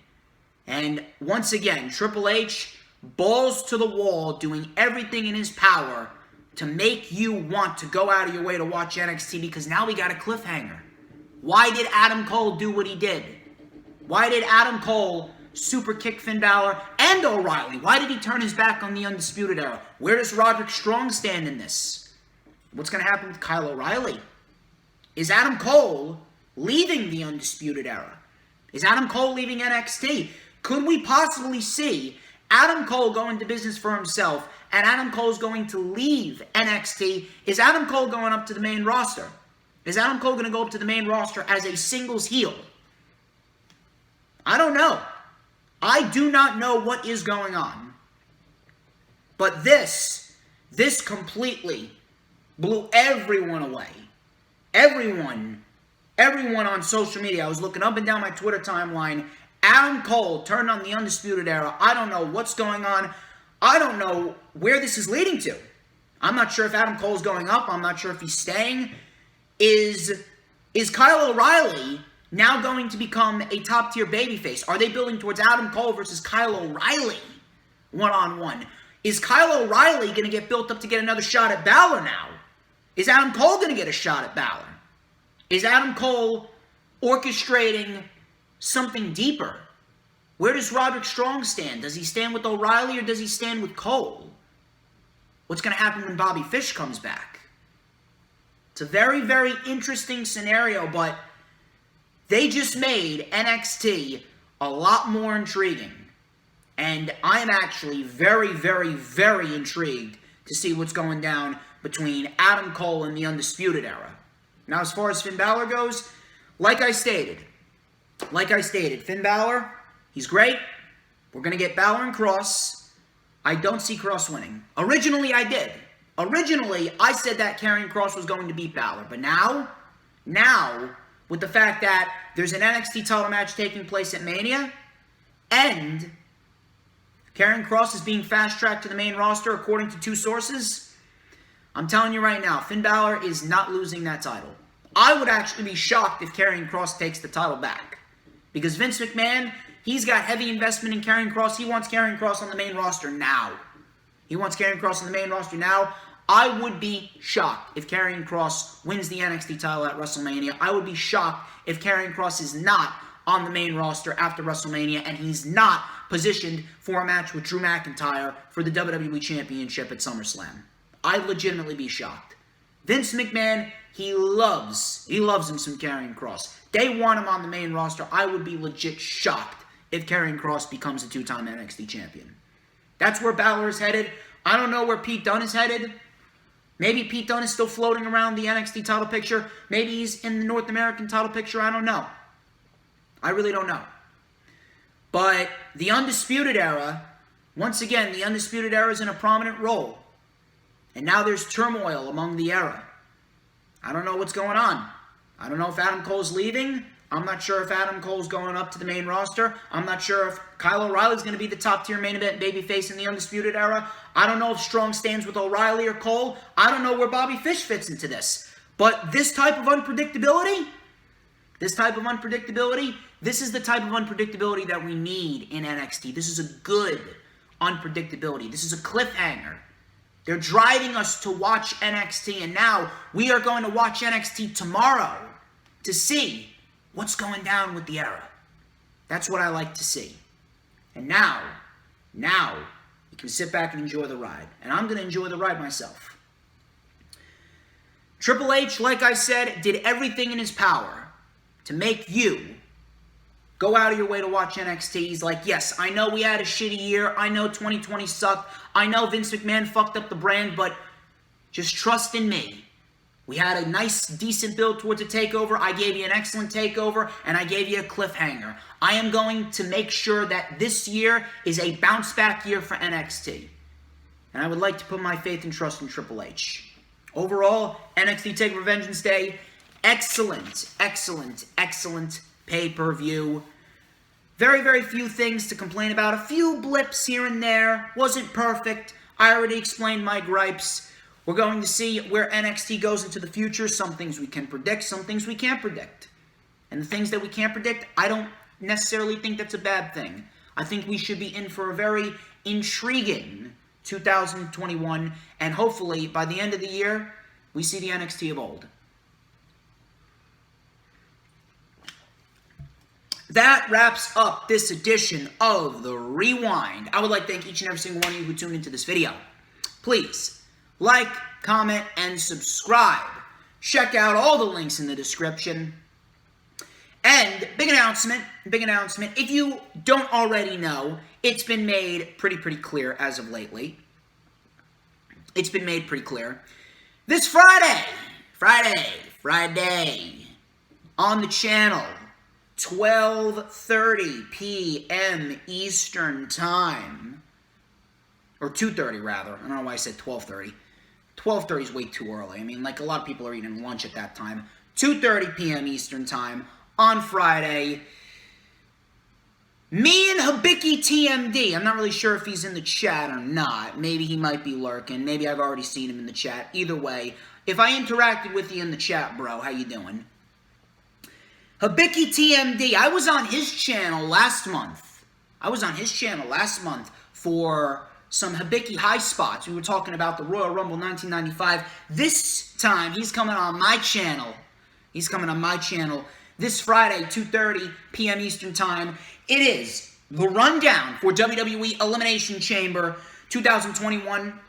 And once again, Triple H, balls to the wall, doing everything in his power to make you want to go out of your way to watch NXT, because now we got a cliffhanger. Why did Adam Cole do what he did? Why did Adam Cole super kick Finn Balor and O'Reilly? Why did he turn his back on the Undisputed Era? Where does Roderick Strong stand in this? What's going to happen with Kyle O'Reilly? Is Adam Cole leaving the Undisputed Era? Is Adam Cole leaving NXT? Could we possibly see Adam Cole go into business for himself and Adam Cole's going to leave NXT? Is Adam Cole going up to the main roster? Is Adam Cole going to go up to the main roster as a singles heel? I don't know. I do not know what is going on. But this completely blew everyone away. Everyone on social media. I was looking up and down my Twitter timeline. Adam Cole turned on the Undisputed Era. I don't know what's going on. I don't know where this is leading to. I'm not sure if Adam Cole's going up. I'm not sure if he's staying. Is Kyle O'Reilly now going to become a top-tier babyface? Are they building towards Adam Cole versus Kyle O'Reilly one-on-one? Is Kyle O'Reilly going to get built up to get another shot at Balor now? Is Adam Cole going to get a shot at Balor? Is Adam Cole orchestrating something deeper? Where does Roderick Strong stand? Does he stand with O'Reilly or does he stand with Cole? What's going to happen when Bobby Fish comes back? It's a very, very interesting scenario, but they just made NXT a lot more intriguing. And I'm actually very, very, very intrigued to see what's going down between Adam Cole and the Undisputed Era. Now, as far as Finn Balor goes, like I stated, Finn Balor, he's great. We're going to get Balor and Cross. I don't see Cross winning. Originally, I did. Originally, I said that Karrion Kross was going to beat Balor. But now, with the fact that there's an NXT title match taking place at Mania, and Karrion Kross is being fast-tracked to the main roster according to 2 sources. I'm telling you right now, Finn Balor is not losing that title. I would actually be shocked if Karrion Kross takes the title back. Because Vince McMahon, he's got heavy investment in Karrion Kross. He wants Karrion Kross on the main roster now. He wants Karrion Kross on the main roster now. I would be shocked if Karrion Kross wins the NXT title at WrestleMania. I would be shocked if Karrion Kross is not on the main roster after WrestleMania and he's not positioned for a match with Drew McIntyre for the WWE Championship at SummerSlam. I'd legitimately be shocked. Vince McMahon, he loves him some Karrion Kross. They want him on the main roster. I would be legit shocked if Karrion Kross becomes a 2-time NXT champion. That's where Balor is headed. I don't know where Pete Dunne is headed. Maybe Pete Dunne is still floating around the NXT title picture. Maybe he's in the North American title picture. I don't know. I really don't know. But the Undisputed Era, once again, the Undisputed Era is in a prominent role. And now there's turmoil among the era. I don't know what's going on. I don't know if Adam Cole's leaving. I'm not sure if Adam Cole's going up to the main roster. I'm not sure if Kyle O'Reilly's going to be the top-tier main event babyface in the Undisputed Era. I don't know if Strong stands with O'Reilly or Cole. I don't know where Bobby Fish fits into this. But this type of unpredictability, this is the type of unpredictability that we need in NXT. This is a good unpredictability. This is a cliffhanger. They're driving us to watch NXT, and now we are going to watch NXT tomorrow to see what's going down with the era. That's what I like to see. And now, you can sit back and enjoy the ride. And I'm going to enjoy the ride myself. Triple H, like I said, did everything in his power to make you go out of your way to watch NXT. He's like, yes, I know we had a shitty year. I know 2020 sucked. I know Vince McMahon fucked up the brand, but just trust in me. We had a nice, decent build towards a takeover. I gave you an excellent takeover, and I gave you a cliffhanger. I am going to make sure that this year is a bounce-back year for NXT. And I would like to put my faith and trust in Triple H. Overall, NXT TakeOver Vengeance Day, excellent pay-per-view. Very, very few things to complain about. A few blips here and there. Wasn't perfect. I already explained my gripes. We're going to see where NXT goes into the future. Some things we can predict, some things we can't predict. And the things that we can't predict, I don't necessarily think that's a bad thing. I think we should be in for a very intriguing 2021. And hopefully, by the end of the year, we see the NXT of old. That wraps up this edition of The Rewind. I would like to thank each and every single one of you who tuned into this video. Please, like, comment, and subscribe. Check out all the links in the description. And, big announcement. If you don't already know, it's been made pretty clear as of lately. It's been made pretty clear. This Friday, on the channel, 12:30 p.m. Eastern Time. Or 2:30 rather. I don't know why I said 12:30. 12:30 is way too early. I mean, like, a lot of people are eating lunch at that time. 2:30 p.m. Eastern Time on Friday. Me and Hibiki TMD. I'm not really sure if he's in the chat or not. Maybe he might be lurking. Maybe I've already seen him in the chat. Either way, if I interacted with you in the chat, bro, how you doing? Hibiki TMD. I was on his channel last month. For some Hibiki high spots. We were talking about the Royal Rumble 1995. This time, he's coming on my channel. This Friday, 2:30 p.m. Eastern Time. It is the rundown for WWE Elimination Chamber 2021.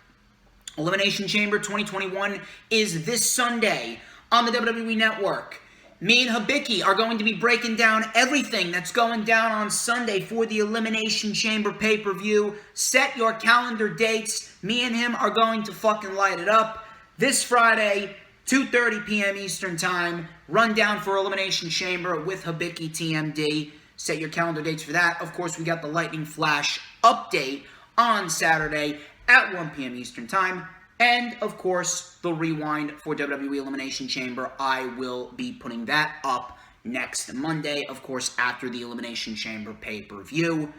Elimination Chamber 2021 is this Sunday on the WWE Network. Me and Hibiki are going to be breaking down everything that's going down on Sunday for the Elimination Chamber pay-per-view. Set your calendar dates. Me and him are going to fucking light it up. This Friday, 2:30 p.m. Eastern Time. Rundown for Elimination Chamber with Hibiki TMD. Set your calendar dates for that. Of course, we got the Lightning Flash update on Saturday at 1 p.m. Eastern Time. And, of course, the Rewind for WWE Elimination Chamber. I will be putting that up next Monday, of course, after the Elimination Chamber pay-per-view.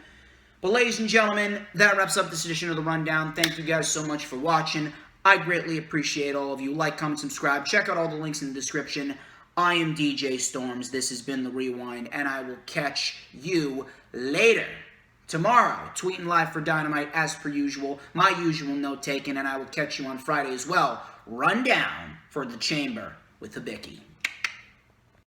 But ladies and gentlemen, that wraps up this edition of The Rundown. Thank you guys so much for watching. I greatly appreciate all of you. Like, comment, subscribe. Check out all the links in the description. I am DJ Storms. This has been The Rewind, and I will catch you later. Tomorrow, tweeting live for Dynamite as per usual. My usual note taken, and I will catch you on Friday as well. Rundown for the Chamber with Hibiki.